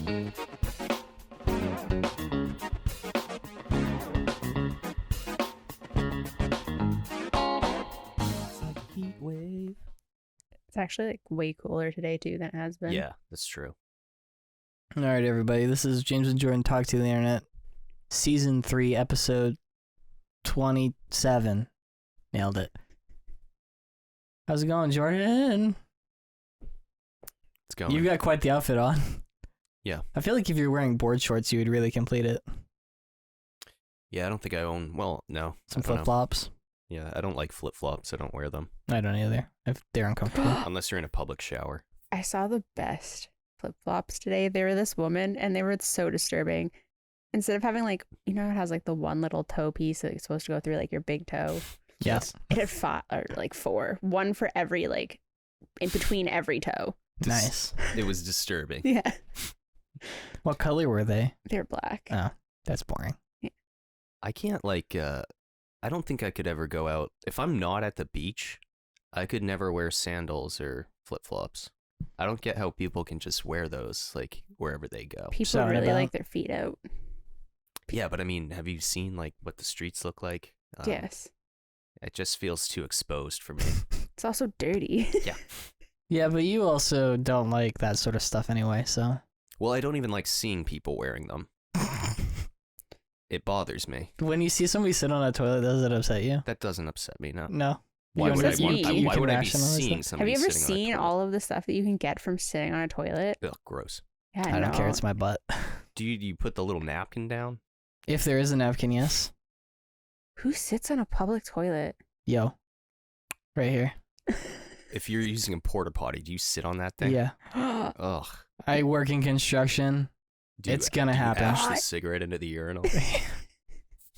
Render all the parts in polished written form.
like a heat wave. It's actually like way cooler today too than it has been. Yeah, that's true. All right, everybody. This is James and Jordan Talk to the Internet, Season 3, Episode 27. Nailed it. How's it going, Jordan? It's going. You've got quite the outfit on. Yeah. I feel like if you're wearing board shorts, you would really complete it. Yeah, I don't think I own. Well, no. Some I don't know. flip-flops. Yeah, I don't like flip-flops. I don't wear them. I don't either, if they're uncomfortable. Unless you're in a public shower. I saw the best flip-flops today. They were this woman and they were so disturbing. Instead of having like, you know, it has like the one little toe piece that's supposed to go through like your big toe. Yes. It had five, or like four. One for every like, in between every toe. Nice. It was disturbing. Yeah. What color were they? They're black. Oh, that's boring. I can't like, I don't think I could ever go out. If I'm not at the beach, I could never wear sandals or flip-flops. I don't get how people can just wear those like wherever they go. People Sorry really about- like their feet out. Yeah, but I mean, have you seen like what the streets look like? Yes. It just feels too exposed for me. It's also dirty. Yeah, but you also don't like that sort of stuff anyway, so. Well, I don't even like seeing people wearing them. It bothers me. When you see somebody sit on a toilet, does it upset you? That doesn't upset me, no. No. Why don't would I see want? me. Why would I be Rationalize that. seeing Have somebody you ever sitting on a seen toilet? all of the stuff that you can get from sitting on a toilet? Ugh, gross. Yeah, I don't care. know. It's my butt. Do you put the little napkin down? If there is a napkin, yes. Who sits on a public toilet? Yo. Right here. If you're using a porta potty, do you sit on that thing? Yeah. Ugh. I work in construction. It's gonna happen. Ash the What? cigarette into the urinal.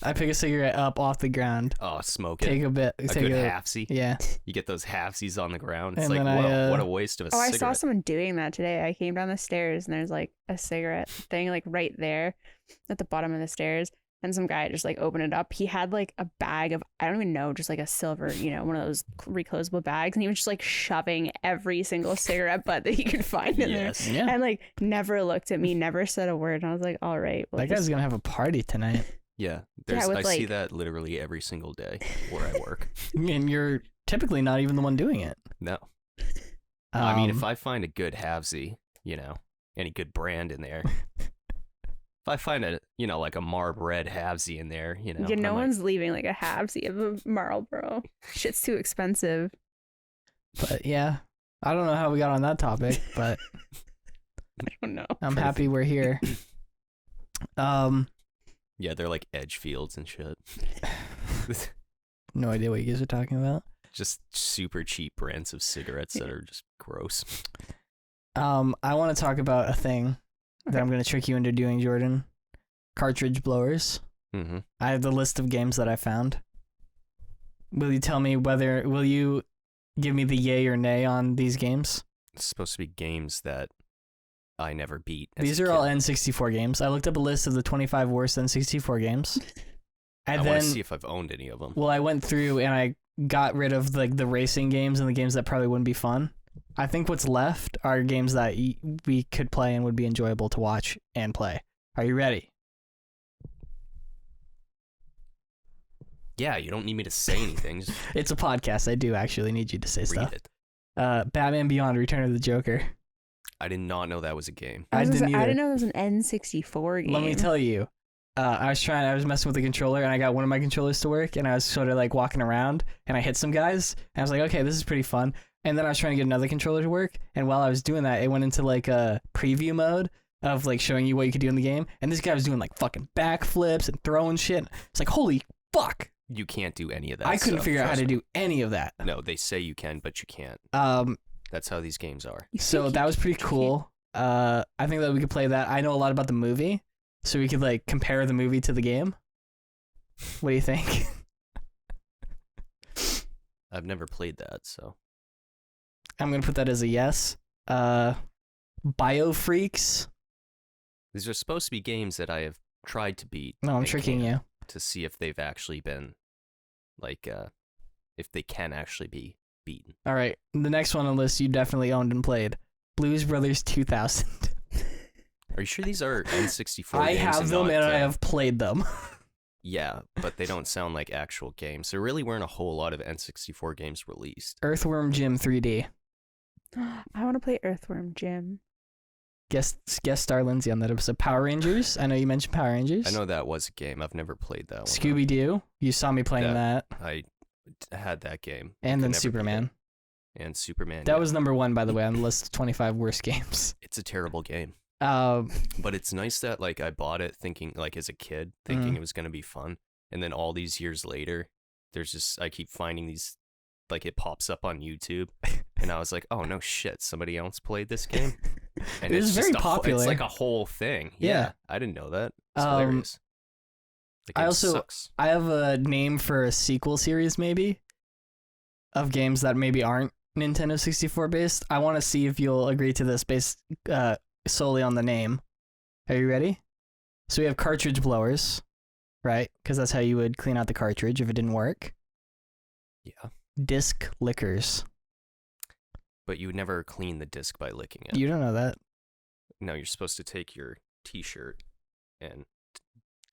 I pick a cigarette up off the ground. Oh, smoke it. Take a bit. a take good a, halfsy. Yeah. You get those halfsies on the ground. It's And like, then I, what a waste of a Oh, I cigarette. saw someone doing that today. I came down the stairs and there's like a cigarette thing like right there at the bottom of the stairs. And some guy just like opened it up. He had like a bag of, I don't even know, just like a silver, you know, one of those reclosable bags. And he was just like shoving every single cigarette butt that he could find in Yes. there. Yeah. And like never looked at me, never said a word. And I was like, all right. Well, That guy's gonna have a party tonight. Yeah. with, I see like- that literally every single day where I work. And you're typically not even the one doing it. No. I mean, if Um, I find a good halvesy, you know, any good brand in there. If I find a, you know, like a Marb Red halvesy in there, you know. yeah, no I'm like, one's leaving like a halvesy of a Marlboro. Shit's too expensive. But yeah. I don't know how we got on that topic, but I don't know. I'm happy we're here. Yeah, they're like Edgefields and shit. No idea what you guys are talking about. Just super cheap brands of cigarettes that are just gross. I want to talk about a thing that I'm going to trick you into doing, Jordan. Cartridge blowers. Mm-hmm. I have the list of games that I found. Will you give me the yay or nay on these games? It's supposed to be games that I never beat. These are all N64 games. I looked up a list of the 25 worst N64 games. I And want to then, see if I've owned any of them. well, I went through and I got rid of like the racing games and the games that probably wouldn't be fun. I think what's left are games that we could play and would be enjoyable to watch and play. Are you ready? Yeah, you don't need me to say anything. Just It's a podcast. I do actually need you to say read stuff. it. Batman Beyond: Return of the Joker. I did not know that was a game. I was didn't gonna say, I either. didn't know there was an N64 game. Let me tell you. I was messing with the controller and I got one of my controllers to work and I was sort of like walking around and I hit some guys and I was like, okay, this is pretty fun. And then I was trying to get another controller to work. And while I was doing that, it went into like a preview mode of like showing you what you could do in the game. And this guy was doing like fucking backflips and throwing shit. It's like, holy fuck. You can't do any of that. I couldn't stuff, figure out how trust to me. do any of that. No, they say you can, but you can't. That's how these games are. So that was pretty cool. I think that we could play that. I know a lot about the movie, so we could like compare the movie to the game. What do you think? I've never played that, so. I'm gonna put that as a yes. Biofreaks. These are supposed to be games that I have tried to beat. No, I'm and tricking can't, you. to see if they've actually been, like, if they can actually be beaten. All right, the next one on the list you definitely owned and played. Blues Brothers 2000. Are you sure these are N64 I games? have them not, and I have played them. Yeah, but they don't sound like actual games. There really weren't a whole lot of N64 games released. Earthworm Jim 3D. I want to play Earthworm Jim. Guest star Lindsay on that episode. Power Rangers. I know you mentioned Power Rangers. I know that was a game. I've never played that one. Scooby Doo. You saw me playing that. I had that game. And then Could never beat Superman. it. And Superman. That yeah. was number 1, by the way, on the list of 25 worst games. It's a terrible game. Um, But it's nice that like I bought it thinking like as a kid thinking it was gonna be fun, and then all these years later, there's just I keep finding these like it pops up on YouTube, and I was like, oh no shit, somebody else played this game, and It was it's very just popular. It's like a whole thing. Yeah. I didn't know that. It's hilarious. The I game also sucks. I have a name for a sequel series maybe of games that maybe aren't Nintendo 64 based. I want to see if you'll agree to this based solely on the name. Are you ready? So we have cartridge blowers, right? Because that's how you would clean out the cartridge if it didn't work. Yeah, Disc lickers. but you would never clean the disc by licking it. You don't know that. No, you're supposed to take your T-shirt and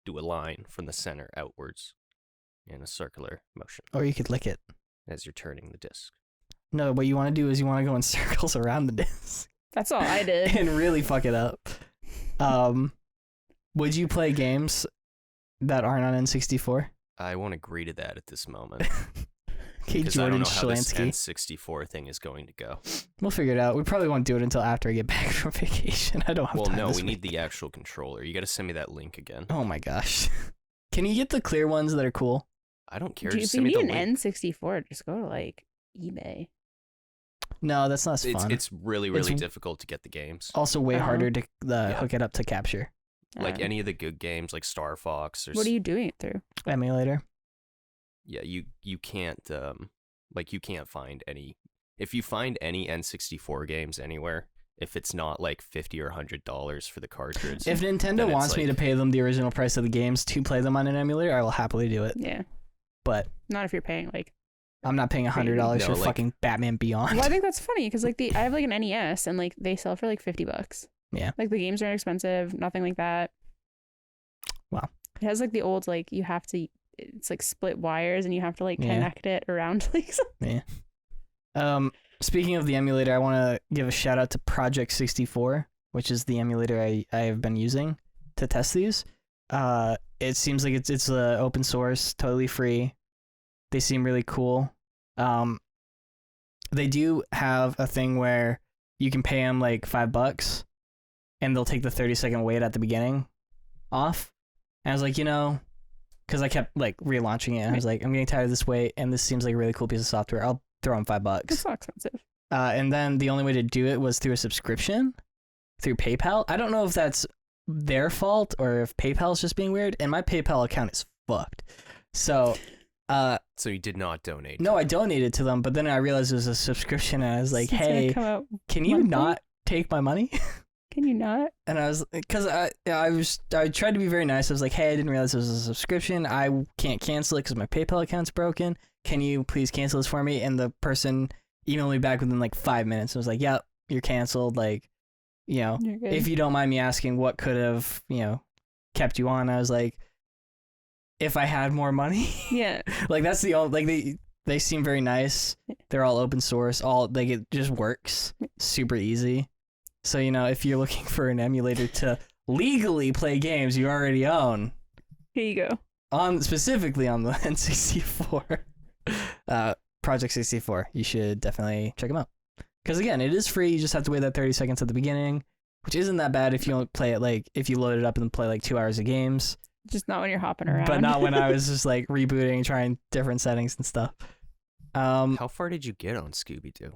do a line from the center outwards in a circular motion Or you could lick it. as you're turning the disc. No, what you want to do is you want to go in circles around the disc That's all I did. and really fuck it up. Would you play games that aren't on N64? I won't agree to that at this moment Okay, because I Jordan don't know how this Schlansky. N64 thing is going to go. We'll figure it out. We probably won't do it until after I get back from vacation. I don't have Well, time no, this we week. need the actual controller. You got to send me that link again. Oh my gosh. Can you get the clear ones that are cool? I don't care. Dude, Just if you send me need the an link. N64, just go to like eBay. No, that's not as fun. It's really, really It's- difficult to get the games. also way Uh-huh. harder to Yeah. hook it up to capture. Like any of the good games, like Star Fox or What are you doing it through? Emulator. yeah, you can't like you can't find any. If you find any N64 games anywhere, if it's not like $50 or $100 for the cartridge, If Nintendo then it's wants me to like- pay them the original price of the games to play them on an emulator, I will happily do it. Yeah, But not if you're paying like. I'm not paying $100 No, for like- fucking Batman Beyond. Well, I think that's funny because like I have like an NES and like they sell for like $50. Yeah. Like the games aren't expensive, nothing like that. Wow. It has like the old like you have to. It's like split wires and you have to like Yeah. connect it around like something. Speaking of the emulator, I want to give a shout out to Project 64, which is the emulator I have been using to test these. It seems like it's open source, totally free. They seem really cool. They do have a thing where you can pay them like $5 and they'll take the 30-second wait at the beginning off. And I was like, because I kept like relaunching it. I was like, I'm getting tired of this wait, and this seems like a really cool piece of software. I'll throw them $5. It's not expensive. And then the only way to do it was through a subscription through PayPal. I don't know if that's their fault or if PayPal's just being weird. And my PayPal account is fucked. So, so you did not donate. no, I donated to them, but then I realized it was a subscription, and I was like, It's gonna hey, come out. can you monthly? not take my money? Can you not? And I was, because I tried to be very nice. I was like, hey, I didn't realize it was a subscription. I can't cancel it because my PayPal account's broken. Can you please cancel this for me? And the person emailed me back within like 5 minutes. I was like, yep, you're canceled. Like, You're good. if you don't mind me asking, what could have, kept you on? I was like, if I had more money. Yeah. Like, that's the only, like, they seem very nice. They're all open source. It just works. Super easy. So, if you're looking for an emulator to legally play games you already own, Here you go. specifically on the N64, Project 64, you should definitely check them out. Because again, it is free. You just have to wait that 30 seconds at the beginning, which isn't that bad if you don't play it if you load it up and play like 2 hours of games. Just not when you're hopping around. But not when I was just like rebooting, trying different settings and stuff. How far did you get on Scooby Doo?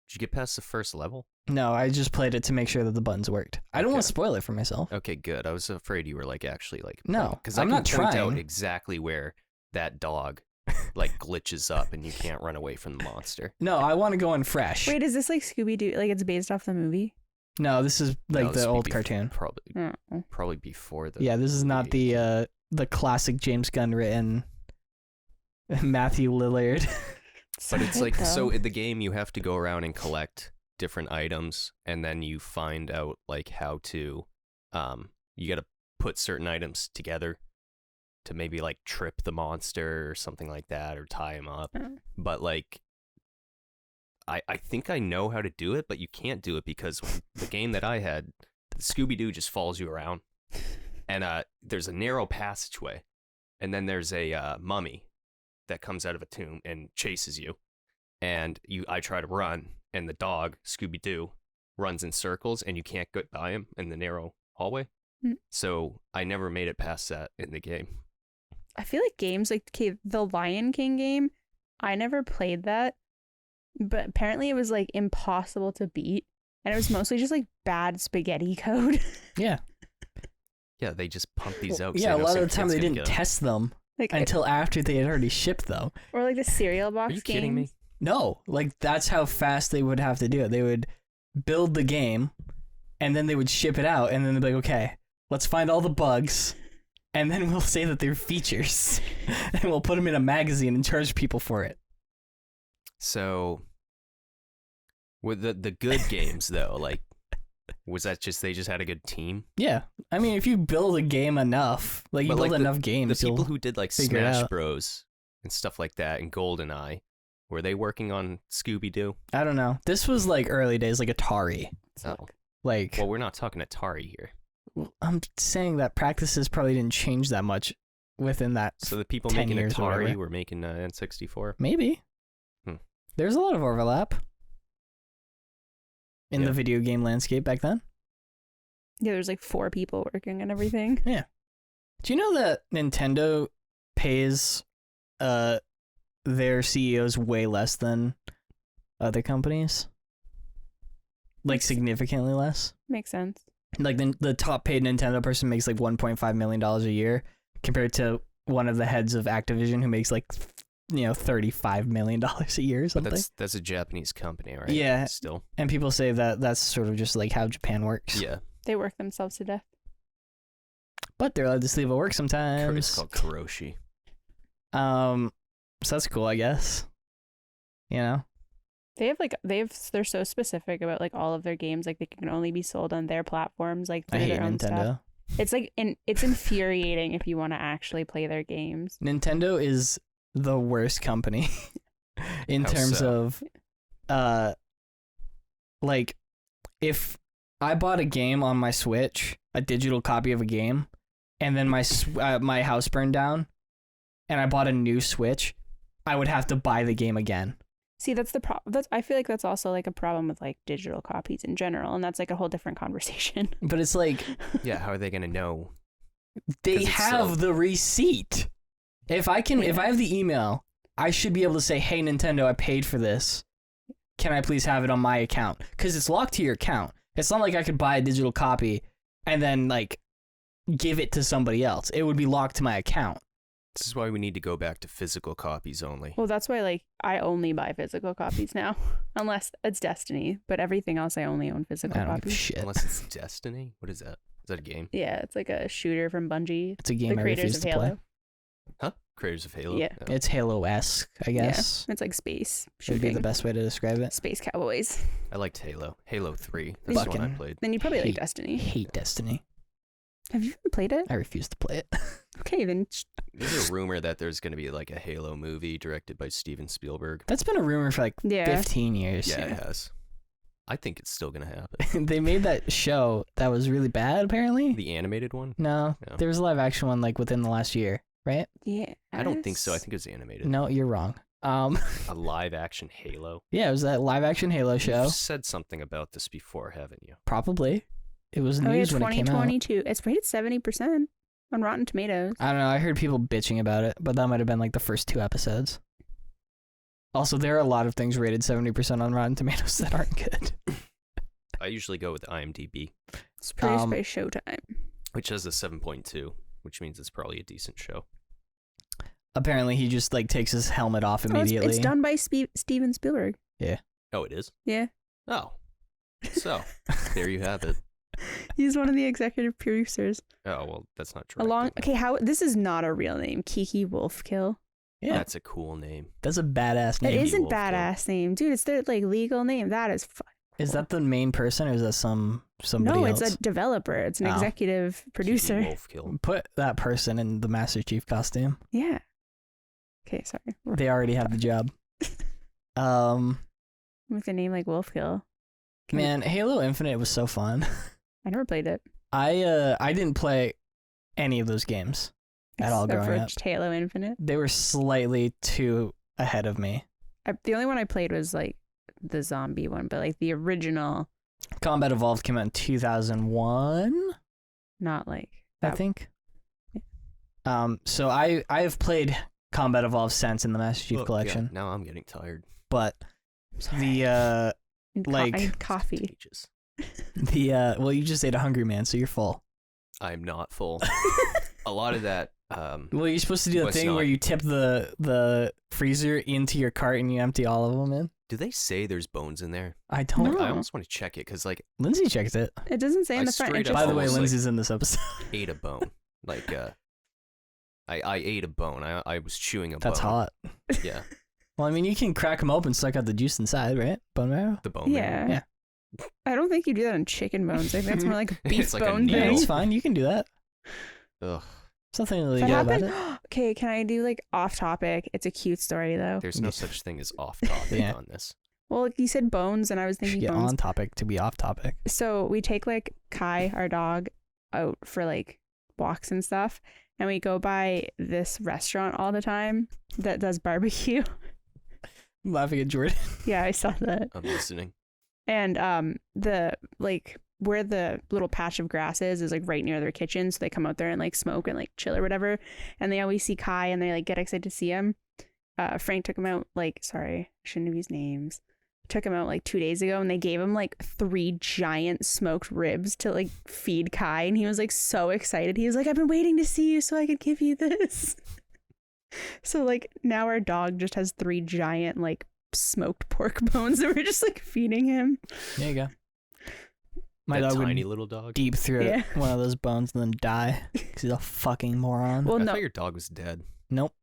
Did you get past the first level? No, I just played it to make sure that the buttons worked. I don't want Okay. to spoil it for myself. Okay, good. I was afraid you were like actually like No, because I'm I can not point trying. out exactly where that dog like glitches up and you can't run away from the monster. No, I want to go in fresh. Wait, is this like Scooby Doo? Like it's based off the movie? No, this is like No, this the would old be cartoon. Probably before the Yeah, this is not movie. the classic James Gunn written Matthew Lillard. But it's good, like though. so in the game you have to go around and collect different items and then you find out like how to you got to put certain items together to maybe like trip the monster or something like that, or tie him up. But like, I think I know how to do it, but you can't do it because the game that I had, Scooby-Doo just follows you around, and there's a narrow passageway, and then there's a mummy that comes out of a tomb and chases you, and I try to run, and the dog Scooby-Doo runs in circles, and you can't get by him in the narrow hallway. So I never made it past that in the game. I feel like games like the Lion King game, I never played that, but apparently it was like impossible to beat, and it was mostly just like bad spaghetti code. Yeah. Yeah, they just pump these out. Yeah, a lot of the time they didn't test them Like until after they had already shipped them. or like the cereal box Are you games. kidding me? No, like that's how fast they would have to do it. They would build the game, and then they would ship it out, and then they'd be like, okay, let's find all the bugs, and then we'll say that they're features, and we'll put them in a magazine and charge people for it. So, with the good games though, like, was that just they just had a good team? Yeah, I mean, if you build a game enough, like you But, build like, enough games, The people you'll who did like figure it Smash out. Bros and stuff like that, and GoldenEye, were they working on Scooby-Doo? I don't know. This was like early days, like Atari. Oh, Like, well, we're not talking Atari here. I'm saying that practices probably didn't change that much within that. So the people 10 making years or Atari whatever. were making N64. Maybe. Hmm. There's a lot of overlap in Yeah. the video game landscape back then. Yeah, there's like 4 people working on everything. Do you know that Nintendo pays their CEOs way less than other companies? Like significantly less. Makes sense. Like the top paid Nintendo person makes like $1.5 million a year compared to one of the heads of Activision who makes like $35 million a year or But something. that's a Japanese company, right? Yeah. Still. And people say that that's sort of just like how Japan works. Yeah. They work themselves to death. But they're allowed to sleep at work It's sometimes. called Kuroshi. So that's cool, I guess. You know? They're so specific about like all of their games, like they can only be sold on their platforms, like I through hate their own Nintendo. stuff. It's like it's infuriating if you want to actually play their games. Nintendo is the worst company in How terms so? of like if I bought a game on my Switch, a digital copy of a game, and then my house burned down and I bought a new Switch, I would have to buy the game again. See, that's the problem. I feel like that's also like a problem with like digital copies in general, and that's like a whole different conversation. But it's like Yeah, how are they going to know? they 'Cause it's have so- the receipt. If I have the email, I should be able to say, "Hey Nintendo, I paid for this. Can I please have it on my account?" Because it's locked to your account. It's not like I could buy a digital copy and then like give it to somebody else. It would be locked to my account. This is why we need to go back to physical copies only. Well, that's why like I only buy physical copies now, unless it's Destiny. But everything else, I only own physical I don't give a copies. shit. Unless it's Destiny. What is that? Is that a game? Yeah, it's like a shooter from Bungie, It's a game the I creators refuse of to Halo. play. Huh? Creators of Halo? Yeah. Oh. It's Halo-esque, I guess. Yeah, it's like space Would be shooting. the best way to describe it. Space cowboys. I liked Halo. Halo 3. That's the one I Fucking- played. Then you probably like Hate- Destiny. Hate Destiny. Have you even played it? I refuse to play it. Okay, then There's a rumor that there's going to be like a Halo movie directed by Steven Spielberg. That's been a rumor for like yeah. 15 years. Yeah, it has. I think it's still going to happen. They made that show that was really bad, apparently. The animated one? No, No. there was a live action one like within the last year, right? Yeah. I don't think so. I think it was animated. No, you're wrong. A live action Halo. Yeah, it was that live action Halo show. You've said something about this before, haven't you? Probably. It was Oh yeah, news when it came out. 2022. It's rated 70% on Rotten Tomatoes. I don't know. I heard people bitching about it, but that might have been like the first 2 episodes. Also, there are a lot of things rated 70% on Rotten Tomatoes that aren't good. I usually go with IMDb, It's produced Um, by Showtime. which has a 7.2, which means it's probably a decent show. Apparently, he just like takes his helmet off immediately. It's done by Steven Spielberg. Oh, it is? Yeah. Oh. So, there you have it. He's one of the executive producers. Oh, well, that's not true. This is not a real name. Kiki Wolfkill. Yeah, That's a cool name. that's a badass It name. isn't Wolfkill. badass name. Dude, it's their like legal name. That is Is that the main person or is that somebody No, else? it's a developer. It's an Oh. executive producer. Wolfkill. Put that person in the Master Chief costume. Yeah. Okay, sorry. They already have the job. With a name like Wolfkill. Man, Halo Infinite was so fun. I never played it. I didn't play any of those games at all Except growing for up. Halo Infinite. They were slightly too ahead of me. The only one I played was like the zombie one, but like the original, Combat Evolved came out in 2001, not like I that. think. So I have played Combat Evolved since in the Master Chief Oh, collection, God, now I'm getting tired. but Sorry. the I like- need coffee. Pages. well, you just ate a Hungry Man, so you're full. I'm not full. A lot of that. Well, you're supposed to do the Was thing not. where you tip the freezer into your cart and you empty all of them in. Do they say there's bones in there? I don't. No. know. I almost want to check it because like Lindsay checked it. It doesn't say in I the front. It straight up just, By the way, almost, like- Lindsay's in this episode. ate a bone. Like I ate a bone. I was chewing a That's bone. hot. Yeah, Well, I mean, you can crack them open, suck out the juice inside, right? Bone marrow. the bone. marrow. yeah. I don't think you do that on chicken bones. I think it's more like a beef It's like a bone Yeah, needle. thing. it's fine. You can do that. Ugh. There's nothing really That good about happened. it. Okay, can I do like off topic? It's a cute story though. There's no Yeah. such thing as off topic Yeah. on this. Well, you said bones, and I was Should thinking get bones. on topic to be off topic. So we take like Kai, our dog, out for like walks and stuff, and we go by this restaurant all the time that does barbecue. I'm laughing at Jordan. Yeah, I saw that. I'm listening. And the like where the little patch of grass is like right near their kitchen, so they come out there and like smoke and like chill or whatever. And they always see Kai and they like get excited to see him. Frank took him out sorry, I shouldn't have used names. Took him out like 2 days ago, and they gave him like 3 giant smoked ribs to like feed Kai, and he was like so excited. He was like, I've been waiting to see you so I could give you this. So like now our dog just has 3 giant like smoked pork bones that we're just like feeding him. There you go. My That dog tiny would little dog. deep throat Yeah. one of those bones and then die because he's a fucking moron. Well, I no, thought your dog was dead. Nope.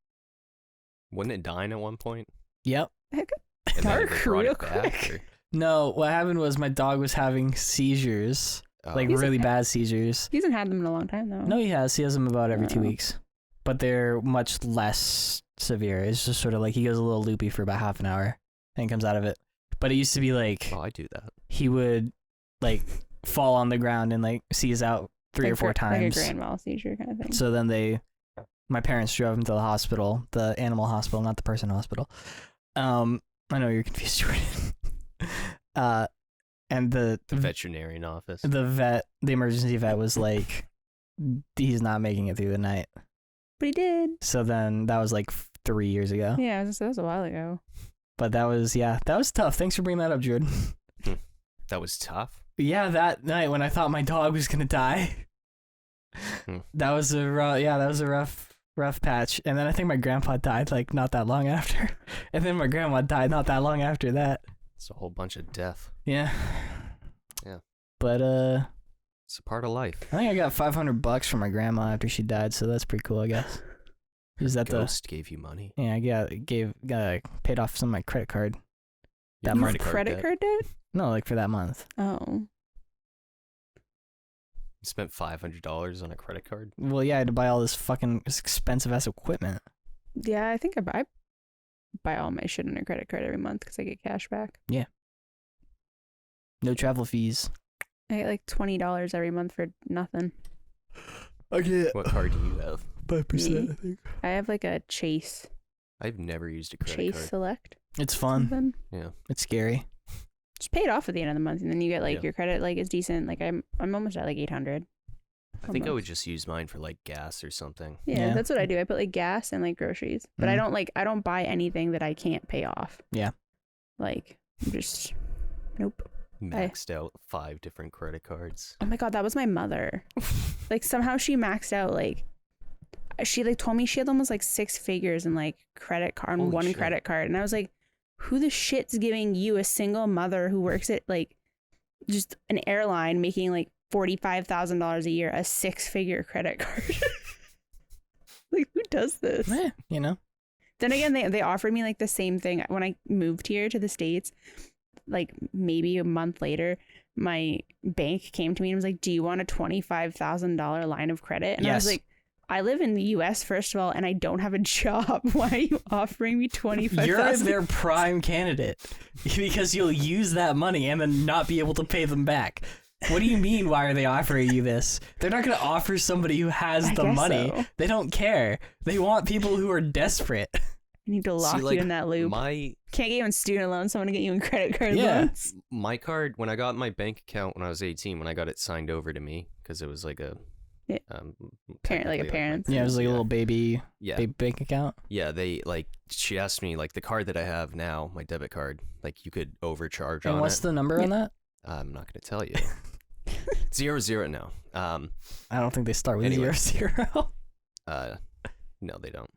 Wasn't it dying at one point? Yep. And then Dark they brought real it back, quick. No, what happened was my dog was having seizures, or- like He's really okay. bad seizures. he hasn't had them in a long time though. No, he has. He has them about every 2 Oh. weeks, but they're much less severe. It's just sort of like he goes a little loopy for about half an hour and comes out of it. But it used to be like Oh, I do that. he would like fall on the ground and like seize out 3 Like or 4 times. like a grand mal seizure kind of thing. So then my parents drove him to the hospital, the animal hospital, not the person hospital. I know you're confused, Jordan. And The veterinarian office. the emergency vet was like, he's not making it through the night. But he did. So then that was like 3 years ago. Yeah, that was a while ago. But that was tough. Thanks for bringing that up, Jordan. That was tough. Yeah, that night when I thought my dog was gonna die. Hmm. That was a rough patch. And then I think my grandpa died like not that long after. And then my grandma died not that long after that. It's a whole bunch of death. Yeah. Yeah. But It's a part of life. I think I got $500 from my grandma after she died, so that's pretty cool, I guess. Is that Ghost gave you money. yeah, I got paid off some of my credit card. That Your month. Credit debt. card debt? No, like for that month. Oh. You spent $500 on a credit card. Well, yeah, I had to buy all this expensive ass equipment. Yeah, I think I buy all my shit on a credit card every month because I get cash back. No travel fees. I get like $20 every month for nothing. I get What card do you have? 5%, I think. I have like a Chase I've never used a credit Chase card. Select. It's fun. Something. Yeah. It's scary. Just pay it off at the end of the month, and then you get like Yeah. your credit like is decent. Like I'm almost at like 800. I think I would Almost. just use mine for like gas or something. Yeah, Yeah. that's what I do. I put like gas and like groceries, but I Mhm. don't buy anything that I can't pay off. Yeah. Like I'm just nope. Maxed out 5 different credit cards. Oh my god, that was my mother. Like somehow she maxed out like she like told me she had almost like 6 figures in like credit card on Holy one shit. credit card, and I was like, who the shit's giving you, a single mother who works at like just an airline making like $45,000 a year, a 6-figure credit card? Like who does this? Eh, you know. Then again, they offered me like the same thing when I moved here to the States. like maybe a month later, my bank came to me and was like, "Do you want a $25,000 line of credit?" And I was Yes. like, "I live in the U.S. first of all, and I don't have a job. Why are you offering me $25,000?" You're their prime candidate because you'll use that money and then not be able to pay them back. What do you mean? Why are they offering you this? They're not going to offer somebody who has I the guess money. so. They don't care. They want people who are desperate. I need to lock you in that loop. My Can't get you in student loans. So I'm gonna get you in credit card Yeah. loans. my card, when I got my bank account when I was 18, when I got it signed over to me, because it was like a Yeah. Parent, like a technically, parent's. my- Yeah, it was like a little baby yeah. bank account. Yeah, they like she asked me like the card that I have now, my debit card, like you could overcharge And on what's it. the number on that? I'm not gonna tell you. 00 no. I don't think they start with Anyway. 00. No, they don't.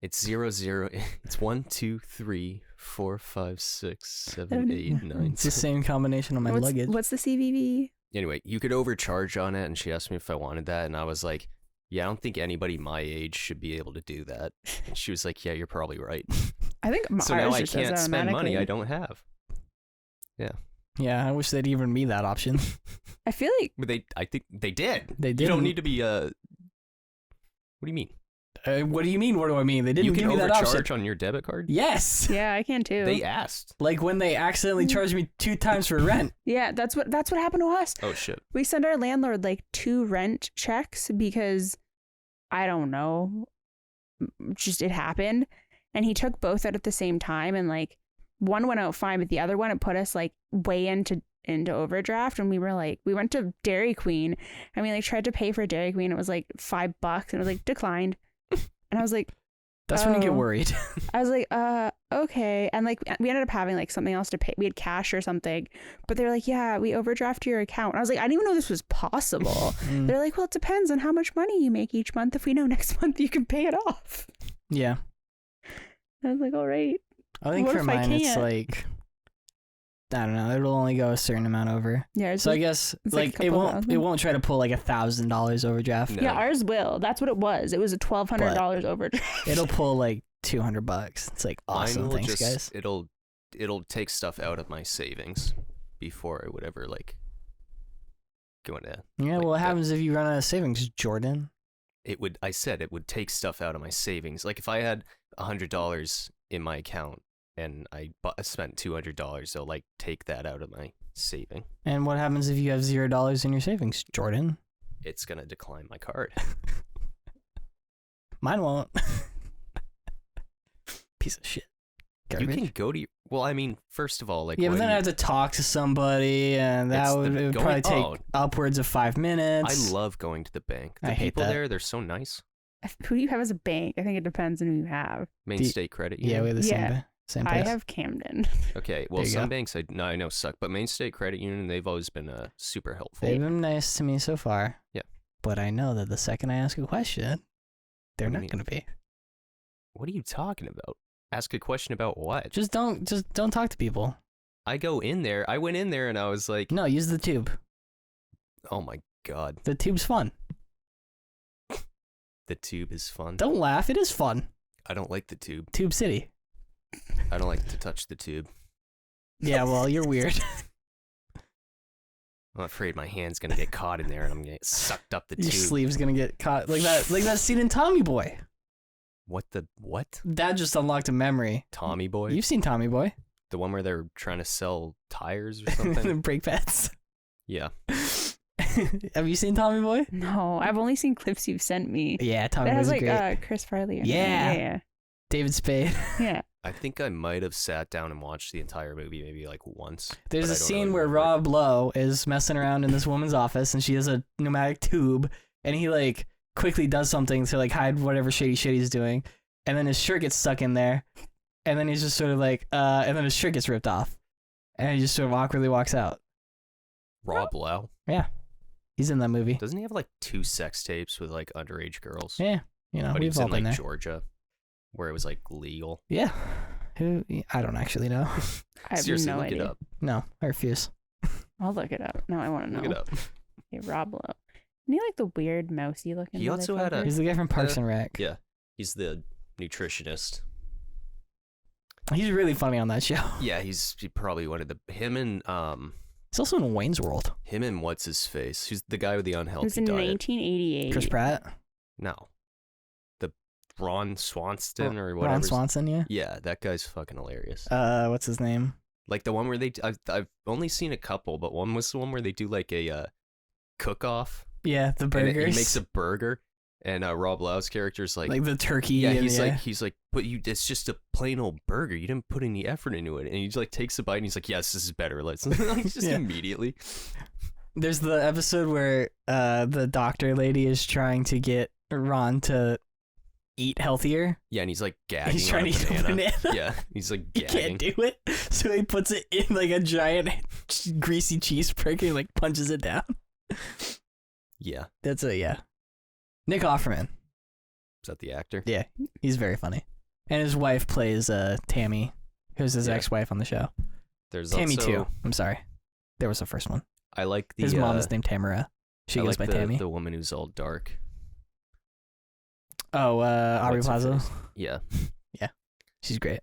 It's 00. It's 1, 2, 3, 4, 5, 6, 7, 8, 9. It's the same combination on my luggage. What's the CVV? Anyway, you could overcharge on it, and she asked me if I wanted that, and I was like, "Yeah, I don't think anybody my age should be able to do that." And she was like, "Yeah, you're probably right." I think So now ours I just does can't spend money I automatically. don't have. Yeah, I wish they'd given me that option. I feel like But I think they did. They You didn't. don't need to be What do you mean? What do you mean? What do I mean? They didn't You give can me that overcharge option. on your debit card. Yes. yeah, I can too. They asked. Like when they accidentally charged me 2 times for rent. Yeah, that's what happened to us. Oh shit. We sent our landlord like 2 rent checks because I don't know, just it happened, and he took both out at the same time, and like one went out fine, but the other one it put us like way into overdraft, and we went to Dairy Queen, and we like tried to pay for Dairy Queen. It was like $5, and it was like declined, and I was like, That's when you get Oh. worried. I was like, okay. And like, we ended up having like something else to pay. We had cash or something, but they were like, yeah, we overdraft your account. And I was like, I didn't even know this was possible. Mm, They're like, well, it depends on how much money you make each month. If we know next month you can pay it off. yeah. I was like, all right. I think What for if I mine it's can't? like, I don't know, it'll only go a certain amount over. Yeah. So I guess it's like a like it couple won't thousand. it won't try to pull like $1,000 overdraft. No. yeah, ours will. That's what it was. It was a $1,200 overdraft. It'll pull like $200. It's like awesome. Mine will Thanks, just, guys. It'll take stuff out of my savings before I would ever like go into. Yeah. like Well, what that. happens if you run out of savings, Jordan? I said it would take stuff out of my savings. Like if I had $100 in my account and I spent $200, they'll like take that out of my saving. And what happens if you have $0 in your savings, Jordan? It's gonna decline my card. Mine won't. Piece of shit. You Garbage. can go to your, well, I mean, first of all, like Yeah, but what then do I you- have to talk to somebody, and It's that the would, it would going- probably take upwards of 5 minutes. I love going to the bank. The I hate people that. there, they're so nice. Who do you have as a bank? I think it depends on who you have. Main Do you- State Credit Yeah, we Union. have the Yeah. same I place. have Camden. Okay, well, There you some go. banks I know suck, but Main State Credit Union, they've always been super helpful. They've been nice to me so far. Yeah. But I know that the second I ask a question, they're What do not you going to be. What are you talking about? Ask a question about what? Just don't talk to people. I go in there. I went in there and I was like, No, use the tube. oh my god, The tube's fun. the tube is fun. Don't laugh. It is fun. I don't like the tube. Tube City. I don't like to touch the tube. Yeah, well, you're weird. I'm afraid my hand's gonna get caught in there and I'm gonna get sucked up the Your tube. sleeve's gonna get caught like that scene in Tommy Boy. What? That just unlocked a memory. Tommy Boy? You've seen Tommy Boy. The one where they're trying to sell tires or something? Brake pads. Yeah. Have you seen Tommy Boy? No, I've only seen clips you've sent me. Yeah, Tommy That has Boy's like great. Chris Farley. in it. Yeah. Yeah. David Spade. Yeah. I think I might have sat down and watched the entire movie maybe like once. There's but a I don't scene really where remember it. Rob Lowe is messing around in this woman's office, and she has a pneumatic tube, and he like quickly does something to like hide whatever shady shit he's doing, and then his shirt gets stuck in there, and then he's just sort of like, and then his shirt gets ripped off, and he just sort of awkwardly walks out. Rob Lowe. He's in that movie. Doesn't he have like 2 sex tapes with like underage girls? Yeah, you know, But he we've was all in been like there. Georgia, where it was like legal. Yeah. Who? I don't actually know. I have Seriously, no look idea. it up. No, I refuse. I'll look it up. No, I want to know. Look it up. Okay, Rob Lowe. Isn't he like the weird mousy looking? He also had a- motherfucker? He's the guy from Parks and Rec. Yeah, he's the nutritionist. He's really funny on that show. Yeah, he probably one of the him and He's also in Wayne's World. him and what's his face? Who's the guy with the It unhealthy was in diet? 1988. Chris Pratt. No, the Ron Swanston or whatever. Ron Swanson, yeah. Yeah, that guy's fucking hilarious. What's his name? Like the one where I've only seen a couple, but one was the one where they do like a cook-off. Yeah, the And burgers. he makes a burger, and Rob Lau's character's like the turkey. yeah, and, he's like, but it's just a plain old burger. You didn't put any effort into it. And he like takes a bite, and he's like, yes, this is better. Let's just Yeah. immediately. There's the episode where the doctor lady is trying to get Ron to eat healthier. Yeah, and he's like gagging. He's trying on to eat a banana. Yeah, he's like He gagging. can't do it, so he puts it in like a giant greasy cheeseburger and like punches it down. Yeah, That's yeah. Nick Offerman. is that the actor? Yeah, he's very funny. And his wife plays Tammy, who's his Yeah. ex-wife on the show. There's Tammy also, too. I'm sorry. There was the first one. I like the His mom is named Tamara. She I goes like by Tammy. the woman who's all dark. Oh, Aubrey What's her Plaza. face? Yeah. She's great.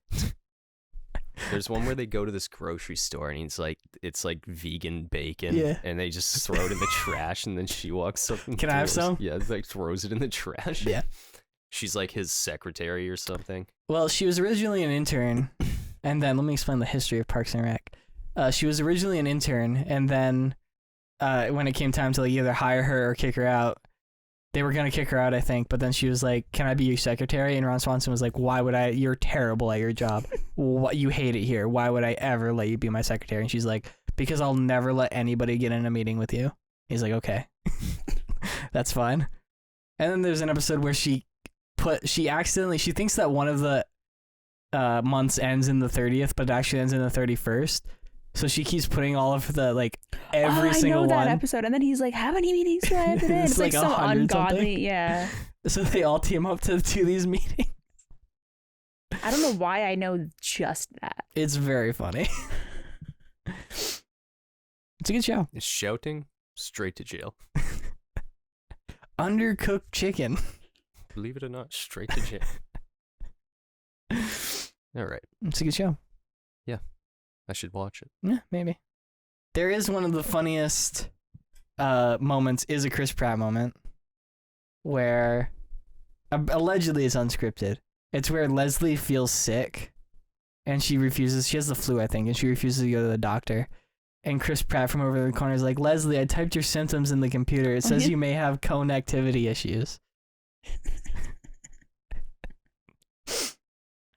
There's one where they go to this grocery store and it's like vegan bacon. Yeah. And they just throw it in the trash, and then she walks up and Can I have some? Yeah, like throws it in the trash. Yeah. She's like his secretary or something. Well, she was originally an intern, and then let me explain the history of Parks and Rec. She was originally an intern, and then when it came time to like, either hire her or kick her out, they were gonna kick her out, I think. But then she was like, "Can I be your secretary?" And Ron Swanson was like, "Why would I? You're terrible at your job. What you hate it here. Why would I ever let you be my secretary?" And she's like, "Because I'll never let anybody get in a meeting with you." He's like, "Okay, that's fine." And then there's an episode where she thinks that one of the months ends in the 30th, but it actually ends in the 31st. So she keeps putting all of the like every single I know that one. episode, and then he's like, "How many meetings do I have today?" It's It's like like some 100 something. ungodly. Yeah, So they all team up to do these meetings. I don't know why I know just that. It's very funny. It's a good show. Is shouting straight to jail. Undercooked chicken. Believe it or not, straight to jail. All right. It's a good show. I should watch it. Yeah, maybe. There is one of the funniest moments is a Chris Pratt moment where allegedly it's unscripted. It's where Leslie feels sick and she refuses. She has the flu, I think, and she refuses to go to the doctor. And Chris Pratt from over the corner is like, "Leslie, I typed your symptoms in the computer. It says you may have connectivity issues."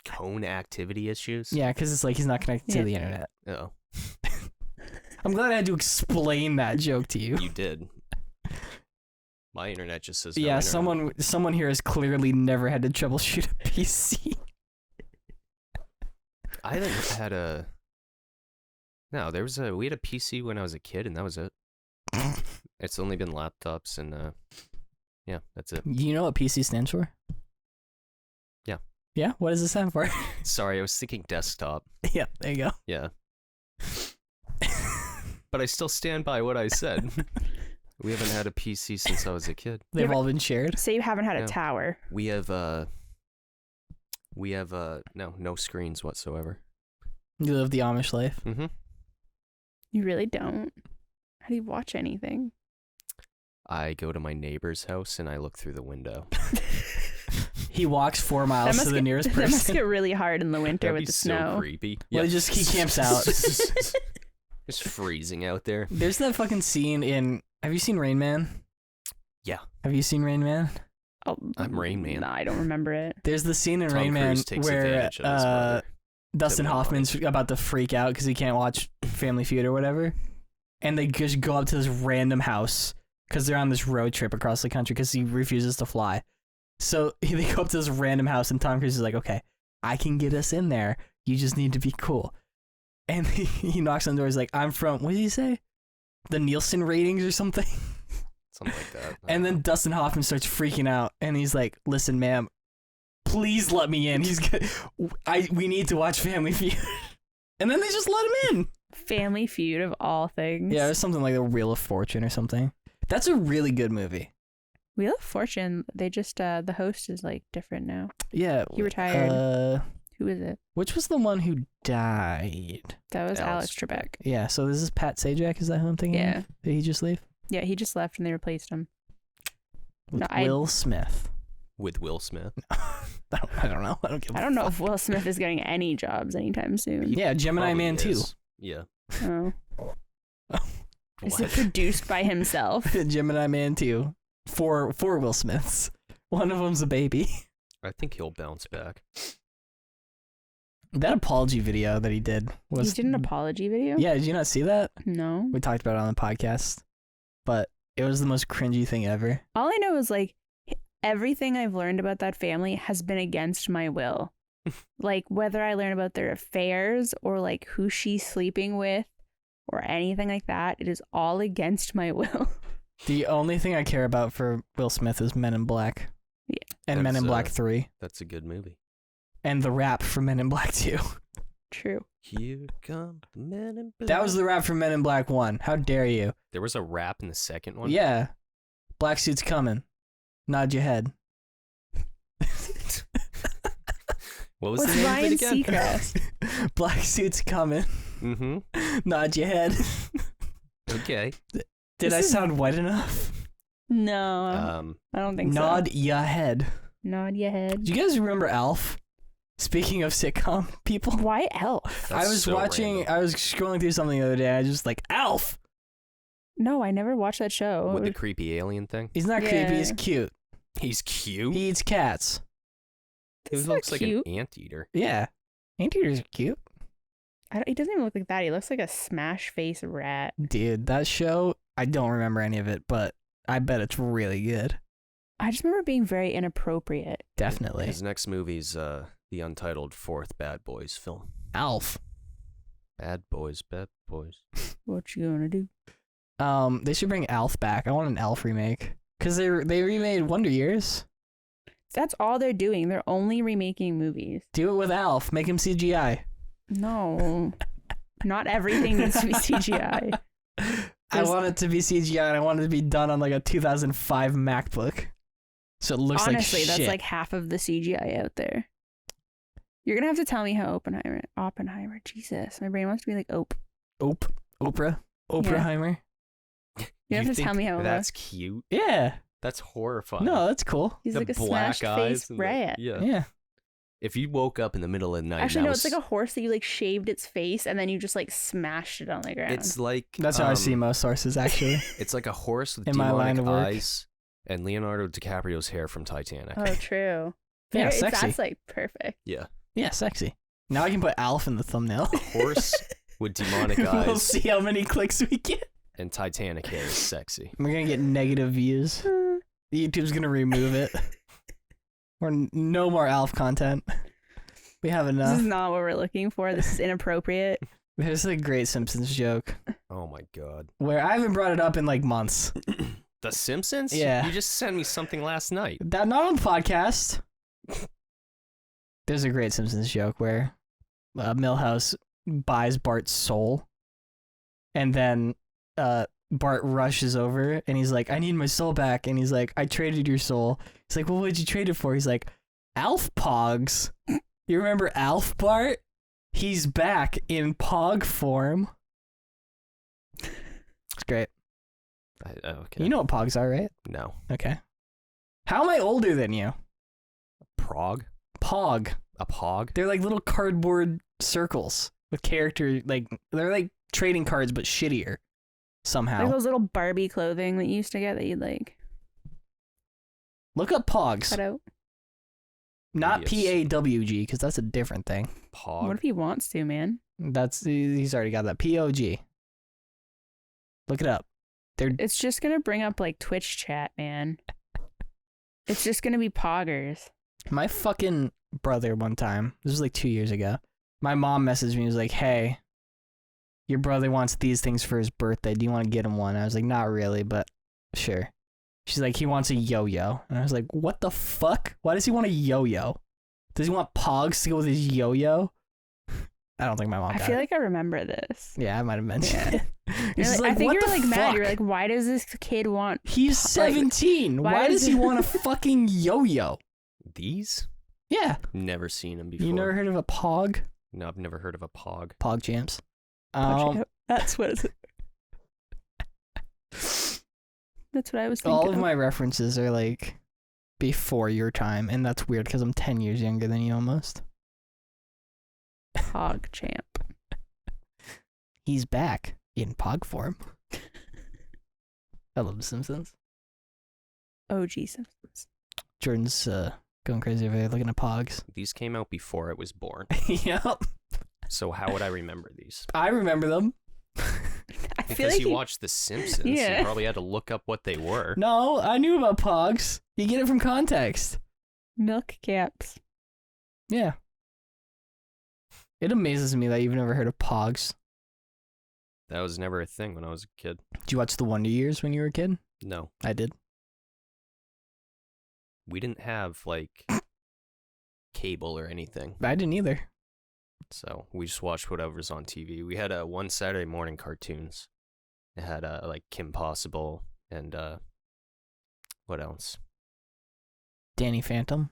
Cone activity issues? Yeah, because it's like he's not connected to Yeah. the internet. Oh, I'm glad I had to explain that joke to you. you did. My internet just says no Yeah, internet. someone here has clearly never had to troubleshoot a PC. I haven't had a. No, we had a PC when I was a kid, and that was it. It's only been laptops, and yeah, that's it. You know what PC stands for? Yeah. Yeah? What does it stand for? Sorry, I was thinking desktop. Yeah, there you go. Yeah. But I still stand by what I said. We haven't had a PC since I was a kid. They've Yeah, all been shared. Say you haven't had No. a tower. We have no screens whatsoever. You live the Amish life. Mm-hmm. You really don't. How do you watch anything? I go to my neighbor's house and I look through the window. He walks 4 miles to the nearest That must person. get really hard in the winter That'd with be the so snow. creepy. Well, he camps out. It's freezing out there. There's that fucking scene in. Have you seen Rain Man? Yeah. Have you seen Rain Man? Oh, I'm Rain Man. Nah, I don't remember it. There's the scene in Tom Rain Man Cruise takes where advantage of his brother. Dustin to win Hoffman's about to freak out because he can't watch Family Feud or whatever, and they just go up to this random house because they're on this road trip across the country because he refuses to fly. So they go up to this random house, and Tom Cruise is like, "Okay, I can get us in there. You just need to be cool." And he knocks on the door. He's like, "I'm from," what did he say? The Nielsen ratings or something. Something like that. And then Dustin Hoffman starts freaking out, and he's like, "Listen, ma'am, please let me in. We need to watch Family Feud." And then they just let him in. Family Feud of all things. Yeah, it was something like The Wheel of Fortune or something. That's a really good movie. Wheel of Fortune. They just the host is like different now. Yeah. He retired. Who is it? Which was the one who died? That was Alex Alex Trebek. Yeah, so this is Pat Sajak. Is that who I'm thinking? Yeah. Of? Did he just leave? Yeah, he just left and they replaced him. With No, Will Smith. With Will Smith. I don't know. I don't give a I don't know fuck. if Will Smith is getting any jobs anytime soon. Yeah, Gemini Probably Man 2. is. Yeah. Oh. Is it What? produced by himself? Gemini Man 2. Four Will Smiths. One of them's a baby. I think he'll bounce back. That apology video that he did was. He did an apology video? Yeah, did you not see that? No. We talked about it on the podcast, but it was the most cringy thing ever. All I know is like everything I've learned about that family has been against my will. Like whether I learn about their affairs or like who she's sleeping with or anything like that, it is all against my will. The only thing I care about for Will Smith is Men in Black. Yeah. And Men in That's, Black 3. That's a good movie. And the rap for Men in Black 2. True. Here come the men in black. That was the rap for Men in Black 1. How dare you? There was a rap in the second one? Yeah. Black suit's coming. Nod your head. What was What's the name Ryan of it again? Seacrest? Black suit's coming. Mm-hmm. Nod your head. Okay. Did This I is- sound white enough? No, I don't think so. Nod your head. Nod your head. Do you guys remember Alf? Speaking of sitcom people. Why Elf? I That's was so watching, random. I was scrolling through something the other day. I was just like, Alf! No, I never watched that show. With the creepy alien thing. He's not creepy, he's Yeah. cute. He's cute. He eats cats. He This is looks not like cute. an anteater. Yeah. Anteaters are cute. He doesn't even look like that. He looks like a smash face rat. Dude, that show, I don't remember any of it, but I bet it's really good. I just remember being very inappropriate. Definitely. His next movie's the untitled fourth Bad Boys film. Alf. Bad Boys, Bad Boys. What you gonna do? They should bring Alf back. I want an Alf remake. Because they remade Wonder Years. That's all they're doing. They're only remaking movies. Do it with Alf. Make him CGI. No. Not everything needs to be CGI. I want it to be CGI and I want it to be done on like a 2005 MacBook. So it looks Honestly, like shit. that's like half of the CGI out there. You're gonna have to tell me how Oppenheimer. Jesus, my brain wants to be like Oprah. Oppenheimer. You have to tell me how it that's cute. Yeah. That's horrifying. No, that's cool. He's The like a black smashed eyes face and the- rat. yeah. Yeah. If you woke up in the middle of the night, Actually, and no, that it's was- like a horse that you like shaved its face and then you just like smashed it on the ground. It's like That's how I see most sources, actually. It's like a horse with In my line demonic of work. eyes and Leonardo DiCaprio's hair from Titanic. Oh, true. Yeah, It's- sexy. That's like perfect. Yeah, Yeah, sexy. Now I can put Alf in the thumbnail. horse with demonic We'll eyes see how many clicks we get. and Titanic hair is sexy. We're going to get negative views. YouTube's going to remove it. Or no more Alf content. We have This enough. is not what we're looking for. This is inappropriate. There's a great Simpsons joke Oh my god. where I haven't brought it up in like months. The Simpsons? Yeah. You just sent me something last night. That not on the podcast. There's a great Simpsons joke where Milhouse buys Bart's soul, and then Bart rushes over and he's like, "I need my soul back," and he's like, "I traded your soul." He's like, "Well, what did you trade it for?" He's like, "Alf Pogs." You remember Alf, Bart? He's back in Pog form. It's great. Okay. You know what Pogs are, right? No. Okay. How am I older than you? Prog? Pog. A pog? They're like little cardboard circles with character, like they're like trading cards but shittier somehow. Like those little Barbie clothing that you used to get that you'd like Look up Pogs, cut out. not Idiots. PAWG because that's a different thing. Pog? What if he wants to, man? He's already got that POG. Look it up. It's just gonna bring up like Twitch chat, man. It's just gonna be poggers. My fucking brother one time, this was like 2 years ago, my mom messaged me and was like, "Hey, your brother wants these things for his birthday. Do you want to get him one?" I was like, "Not really, but sure." She's like, "He wants a yo-yo." And I was like, "What the fuck? Why does he want a yo-yo? Does he want Pogs to go with his yo-yo?" I don't think my mom I got feel it. like I remember this. Yeah, I might have mentioned Yeah. it. You're It's like, I think what you're the like mad. You're fuck? like, why does this kid want? He's like, 17. why Why does does he want a fucking yo-yo? These? Yeah. Never seen them before. You never heard of a Pog? No, I've never heard of a Pog. Pog Champs. That's what it's. That's what I was thinking. All of my references are like before your time, and that's weird because I'm 10 years younger than you almost. Pog Champ. He's back in Pog form. I love The Simpsons. OG Simpsons. Jordan's going crazy over there looking at Pogs. These came out before I was born. Yep. So how would I remember these? I remember them. I feel Because like you watched The Simpsons, Yeah. you probably had to look up what they were. No, I knew about Pogs. You get it from context. milk caps. Yeah. It amazes me that you've never heard of Pogs. That was never a thing when I was a kid. Did you watch The Wonder Years when you were a kid? No. I did. We didn't have, like, cable or anything. I didn't either. So we just watched whatever's on TV. We had one Saturday morning cartoons. It had, like, Kim Possible and, what else? Danny Phantom.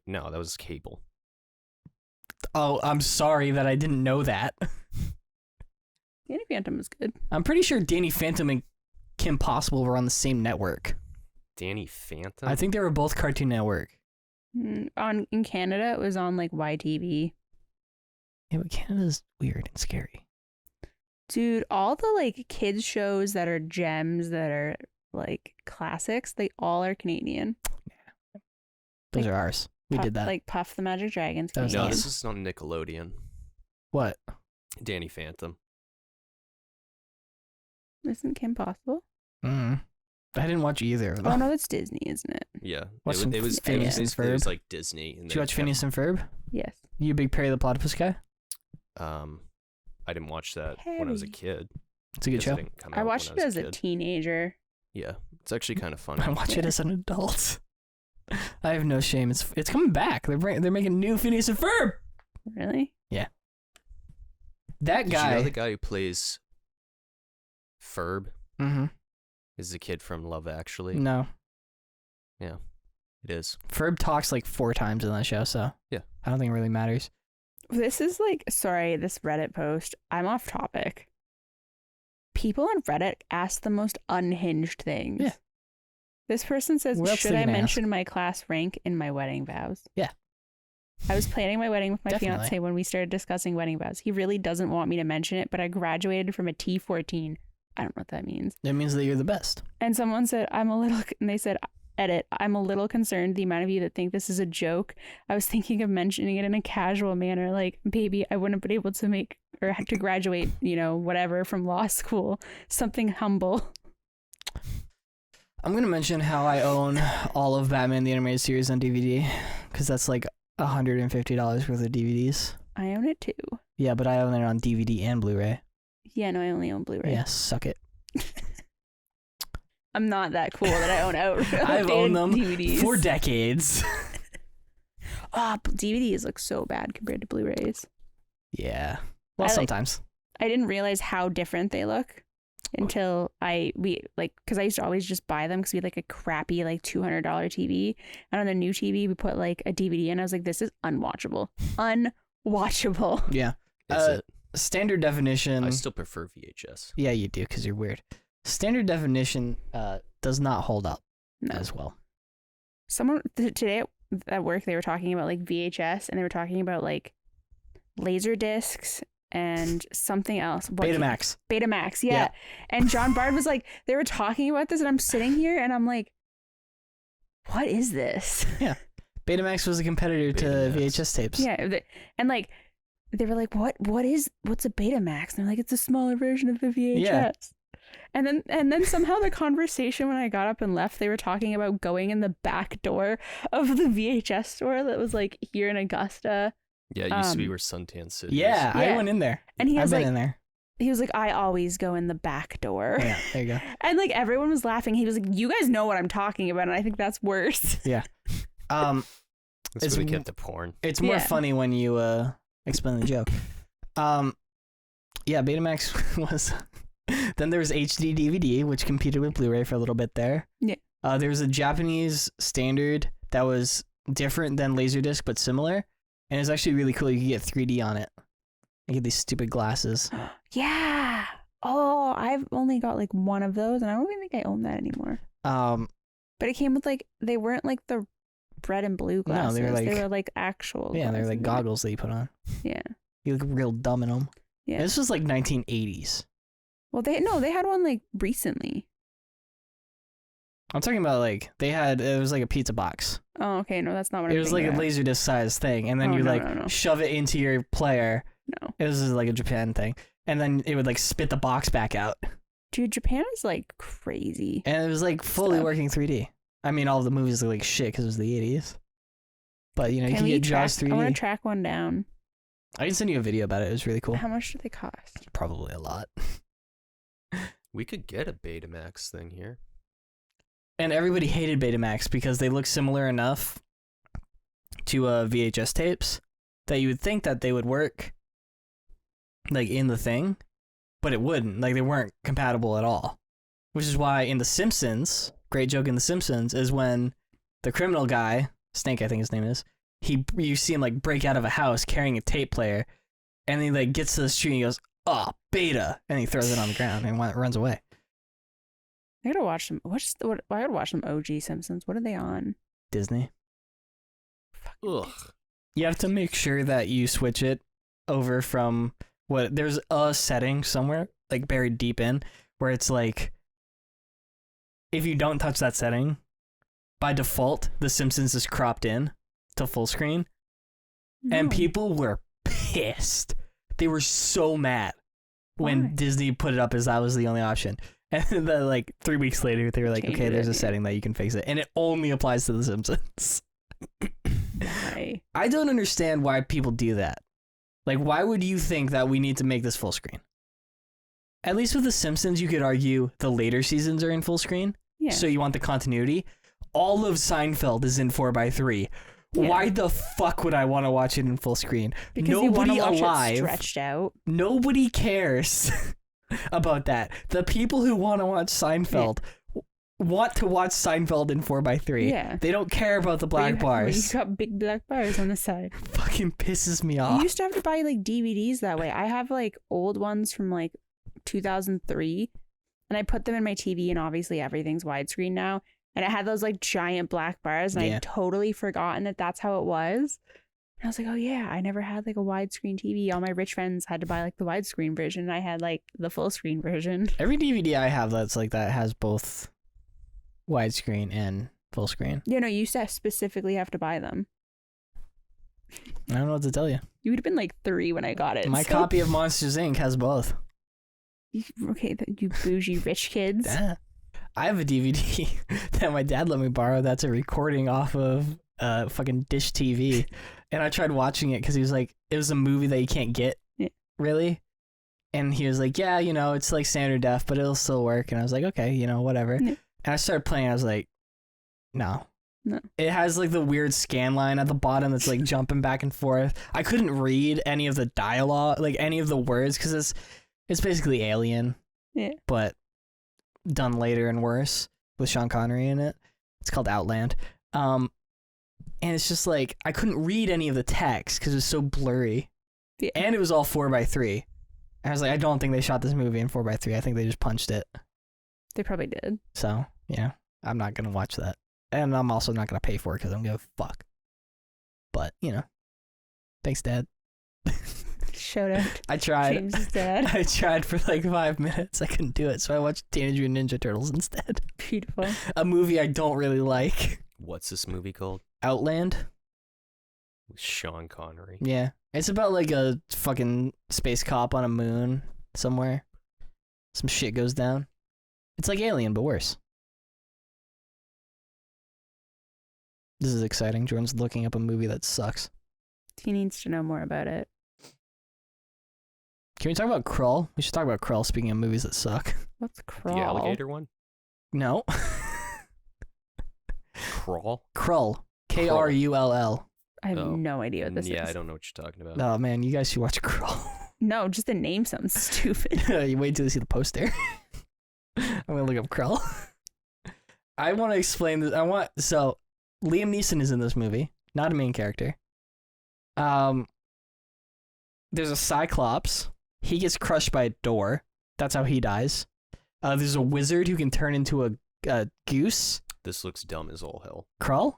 No, that was cable. Oh, I'm sorry that I didn't know that. Danny Phantom was good. I'm pretty sure Danny Phantom and Kim Possible were on the same network. Danny Phantom? I think they were both Cartoon Network. In Canada, it was on like YTV. Yeah, but Canada's weird and scary. Dude, all the like kids shows that are gems that are like classics, they all are Canadian. Those Like, are ours. We did that. Like Puff the Magic Dragon's That was Canadian. No, this is not Nickelodeon. What? Danny Phantom. Isn't Kim Possible? I didn't watch either of them. Oh no, that's Disney, isn't it? Yeah. Watch some Phineas and it Ferb. was like Disney. And Did you watch Phineas and Ferb? Yes. You a big Perry the Platypus guy? I didn't watch that when I was a kid. It's a good Guess it show. didn't come I out watched when it I as was a kid. teenager. Yeah, it's actually kind of funny. I watch it as an adult. I have no shame. It's coming back. They're making new Phineas and Ferb. Really? That Did guy. you know the guy who plays Ferb Mm-hmm. is the kid from Love Actually? No. It is. Ferb talks like 4 times in that show, so Yeah. I don't think it really matters. This is like, sorry, this Reddit post. I'm off topic. People on Reddit ask the most unhinged things. Yeah. This person says, What else should are they I gonna mention my class rank in my wedding vows? Yeah. I was planning my wedding with my Definitely. fiance when we started discussing wedding vows. He really doesn't want me to mention it, but I graduated from a T14. I don't know what that means. That means that you're the best. And someone said, and they said, edit, I'm a little concerned the amount of you that think this is a joke. I was thinking of mentioning it in a casual manner, like, baby, I wouldn't have been able to make or had to graduate, whatever from law school. Something humble. I'm going to mention how I own all of Batman the Animated Series on DVD, because that's like $150 worth of DVDs. I own it too. Yeah, but I own it on DVD and Blu-ray. Yeah, no, I only own Blu-ray. Yeah, suck it. I'm not that cool that I own I've owned them DVDs. for decades. DVDs look so bad compared to Blu-rays. Yeah. Well, I sometimes. I didn't realize how different they look until because I used to always just buy them because we had like a crappy like $200 TV, and on the new TV we put like a DVD, and I was like, this is unwatchable. Unwatchable. Yeah. Is it? Standard definition. I still prefer VHS. Yeah, you do, because you're weird. Standard definition does not hold up No. as well. Someone today at work, they were talking about like VHS, and they were talking about like laser discs and something else. Betamax. Betamax, yeah. Yeah. And John Bard was like, they were talking about this, and I'm sitting here and I'm like, what is this? Betamax was a competitor to Betamax. VHS tapes. Yeah, and like they were like, what's a Betamax? And they're like, it's a smaller version of the VHS. Yeah. And then somehow the conversation, when I got up and left, they were talking about going in the back door of the VHS store that was like here in Augusta. Yeah, it used to be where Suntan City Yeah, is. I Yeah. went in there. And he I've was been like, in there. he was like, I always go in the back door. Yeah, there you go. And like everyone was laughing. He was like, you guys know what I'm talking about, and I think that's worse. Um, That's It's where they w- kept the porn. it's more Yeah. funny when you explain the joke. Yeah, Betamax was. Then there was HD DVD, which competed with Blu-ray for a little bit there. Yeah. There was a Japanese standard that was different than Laserdisc, but similar. And it's actually really cool. You can get 3D on it. You get these stupid glasses. Yeah. Oh, I've only got like one of those, and I don't even think I own that anymore. But it came with like, they weren't like the red and blue glasses. No, they were like actual. Yeah, they're glasses. like goggles that you put on. Yeah. You look real dumb in them. Yeah. This was like 1980s. Well, they had one like recently. I'm talking about like it was like a pizza box. Oh, okay. No, that's not what It I'm was like a thinking Laserdisc size thing, and then Oh, you no, like no. shove it into your player. No. It was like a Japan thing, and then it would like spit the box back out, Dude, Japan is like crazy. and it was like fully Stuff. working 3D. I mean, all the movies are like shit because it was the 80s. But you know, you can we get Jaws track? 3D. I want to track one down. I can send you a video about it. It was really cool. How much do they cost? Probably a lot. We could get a Betamax thing here. And everybody hated Betamax because they look similar enough to VHS tapes that you would think that they would work like in the thing, but it wouldn't. Like they weren't compatible at all. Which is why in The Simpsons, great joke in The Simpsons is when the criminal guy, Snake I think his name is, you see him like break out of a house carrying a tape player, and he like gets to the street and he goes, "Oh, beta," and he throws it on the ground and runs away. I gotta watch them. I gotta watch them OG Simpsons. What are they on? Disney. Ugh. You have to make sure that you switch it over from there's a setting somewhere like buried deep in where it's like if you don't touch that setting, by default The Simpsons is cropped in to full screen, and No. people were pissed. They were so mad when Why? Disney put it up as that was the only option. And then like 3 weeks later they were like, Change okay, it, there's a yeah. setting that you can fix it, and it only applies to The Simpsons. Why? I don't understand why people do that. Like, why would you think that we need to make this full screen? At least with The Simpsons, you could argue the later seasons are in full screen. Yeah. So you want the continuity. All of Seinfeld is in 4:3. Yeah. Why the fuck would I want to watch it in full screen? Because you Nobody want to watch alive. it stretched out. Nobody cares about that. The people who want to watch Seinfeld want to watch Seinfeld in 4:3. Yeah. They don't care about the black You bars. got big black bars on the side. Fucking pisses me You off. used to have to buy like DVDs that way. I have like old ones from like 2003, and I put them in my TV, and obviously everything's widescreen now. And it had those like giant black bars, and Yeah. I'd totally forgotten that that's how it was. And I was like, oh yeah, I never had like a widescreen TV. All my rich friends had to buy like the widescreen version. I had like the full screen version. Every DVD I have that's like that has both widescreen and full screen. You know, you used to specifically have to buy them. I don't know what to tell you. You would have been like 3 when I got it. My so- copy of Monsters Inc. has both. Okay, you bougie rich kids. Yeah. I have a DVD that my dad let me borrow that's a recording off of fucking Dish TV. And I tried watching it because he was like, it was a movie that you can't get, Yeah. really? And he was like, yeah, you know, it's like standard def, but it'll still work. And I was like, okay, you know, whatever. Yeah. And I started playing, I was like, no. No. It has like the weird scan line at the bottom that's like jumping back and forth. I couldn't read any of the dialogue, like any of the words, because it's basically Alien. Yeah. But done later and worse with Sean Connery in it. It's called Outland. And it's just like I couldn't read any of the text because it was so blurry. Yeah. And it was all 4:3. I was like, I don't think they shot this movie in 4:3. I think they just punched it. They probably did. So yeah, I'm not gonna watch that, and I'm also not gonna pay for it because I don't give a fuck. But you know, thanks, Dad. Shout out I tried. James's dad. I tried for like 5 minutes. I couldn't do it, so I watched Teenage Mutant Ninja Turtles instead. Beautiful. A movie I don't really like. What's this movie called? Outland. With Sean Connery. Yeah, it's about like a fucking space cop on a moon somewhere. Some shit goes down. It's like Alien, but worse. This is exciting. Jordan's looking up a movie that sucks. He needs to know more about it. Can we talk about Krull? We should talk about Krull, speaking of movies that suck. What's crawl? The alligator one? No. Crawl? Krull. Krull. I have Oh. no idea what this Yeah, is. I don't know what you're talking about. Oh man, you guys should watch Krull. No, just the name sounds stupid. You wait till you see the poster. I'm gonna look up Krull. I want to explain this. So Liam Neeson is in this movie. not a main character. There's a Cyclops. He gets crushed by a door. That's how he dies. There's a wizard who can turn into a goose. This looks dumb as all hell. Krull?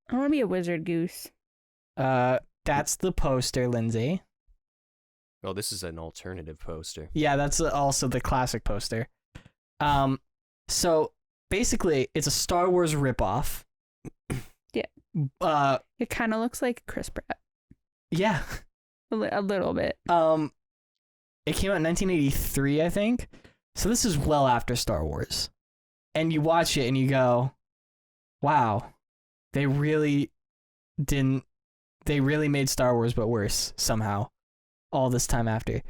I want to be a wizard goose. That's the poster, Lindsay. Oh, this is an alternative poster. Yeah, that's also the classic poster. So basically, it's a Star Wars ripoff. Yeah. It kind of looks like Chris Pratt. Yeah. A little bit. It came out in 1983, I think. So this is well after Star Wars. And you watch it and you go, wow, they really made Star Wars but worse somehow all this time after.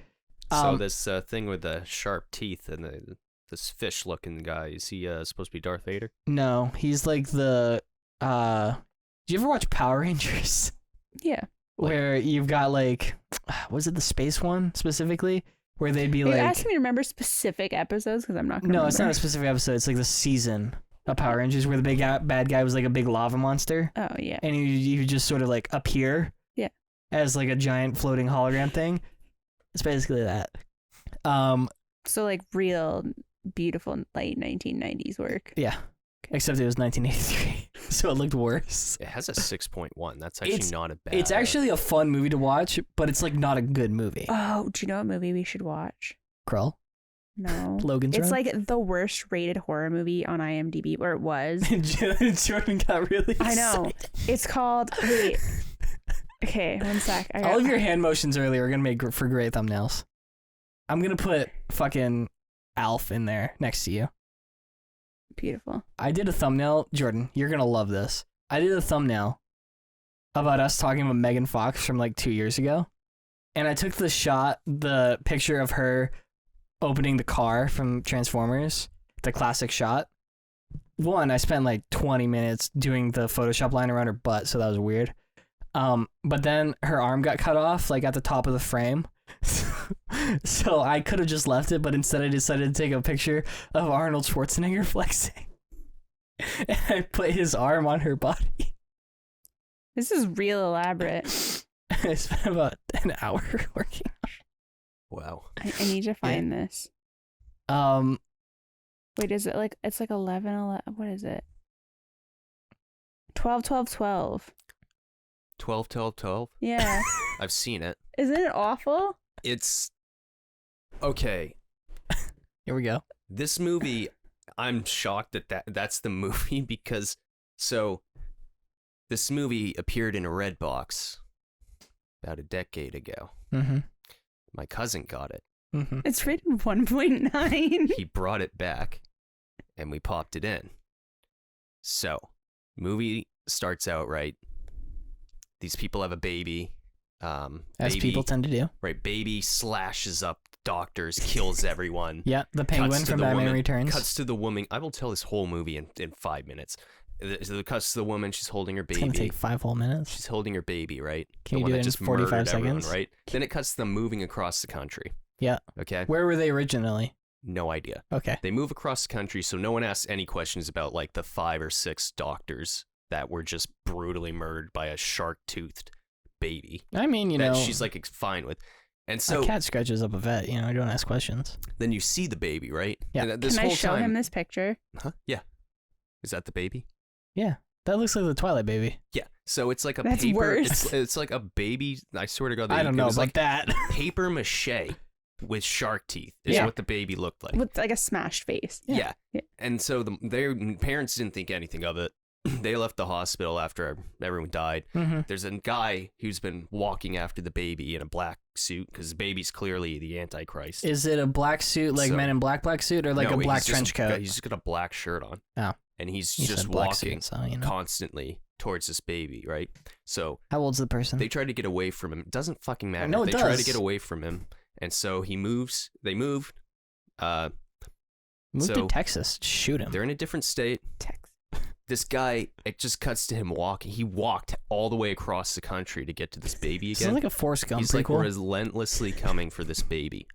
So this thing with the sharp teeth and this fish-looking guy, is he supposed to be Darth Vader? No, he's like the do you ever watch Power Rangers? Yeah. Where you've got like, was it the space one specifically? Where they'd be Are you like, asking me to remember specific episodes? Because I'm not going to no, it's not a specific episode. It's like the season of Power Rangers where the big bad guy was like a big lava monster. Oh, yeah. And you just sort of like appear. Yeah. As like a giant floating hologram thing. It's basically that. So like real beautiful late 1990s work. Yeah. Except it was 1983, so it looked worse. It has a 6.1. That's actually not a bad. It's actually a fun movie to watch, but it's like not a good movie. Oh, do you know what movie we should watch? Krull? No. Logan's It's Run? like the worst rated horror movie on IMDb, or it was. Jordan got really I know. excited. It's called, wait. Okay, one sec. All of your hand motions earlier are going to make for great thumbnails. I'm going to put fucking Alf in there next to you. Beautiful. I did a thumbnail. Jordan, you're going to love this. I did a thumbnail about us talking about Megan Fox from like 2 years ago. And I took the picture of her opening the car from Transformers, the classic shot. One, I spent like 20 minutes doing the Photoshop line around her butt, so that was weird. But then her arm got cut off, like at the top of the frame. So I could have just left it, but instead I decided to take a picture of Arnold Schwarzenegger flexing. And I put his arm on her body. This is real elaborate. I spent about an hour working. Wow. I need to find this. Wait, is it like, it's like 11, what is it? 12, 12, 12. 12, 12, 12? Yeah. I've seen it. Isn't it awful? It's okay. Here we go. This movie, I'm shocked that that's the movie because this movie appeared in a red box about a decade ago. Mm-hmm. My cousin got it. Mm-hmm. It's rated 1.9. He brought it back and we popped it in. So, movie starts out right. These people have a baby. As people tend to do. Right, baby slashes up doctors, kills everyone. Yeah, the penguin from Batman Returns. Cuts to the woman. I will tell this whole movie in 5 minutes. The cuts to the woman. She's holding her baby. It's gonna take 5 whole minutes. She's holding her baby, right? Can the you one do that it in just 45 murdered everyone, seconds? right? Then it cuts to them moving across the country. Yeah. Okay. Where were they originally? No idea. Okay. They move across the country, so no one asks any questions about like the 5 or 6 doctors that were just brutally murdered by a shark-toothed baby. I mean, you that know, she's like fine with. And so a cat scratches up a vet. You know, I don't ask questions. then you see the baby, right? Yeah. And this Can I whole show time, him this picture? Huh? Yeah. Is that the baby? Yeah, that looks like the Twilight baby. Yeah. So it's like a That's paper. worse. It's like a baby. I swear to God, I don't it know was about like that. paper mache with shark teeth. Is Yeah. what the baby looked like. With like a smashed face. Yeah. Yeah. And so their parents didn't think anything of it. They left the hospital after everyone died. Mm-hmm. There's a guy who's been walking after the baby in a black suit because the baby's clearly the Antichrist. Is it a black suit, like So- Men in Black suit, or like No, a black he's just trench coat? He's just got a black shirt on. Oh. And he's You just said black walking suit, so, you know. constantly towards this baby, right? So How old's the person? they try to get away from him. It doesn't fucking matter. know it They try to does. get away from him. And so he moves. They move. Move so to Texas. Shoot him. They're in a different state. Text. This guy, it just cuts to him walking. He walked all the way across the country to get to this baby Sounds again. like a Forrest Gump He's like prequel. relentlessly coming for this baby.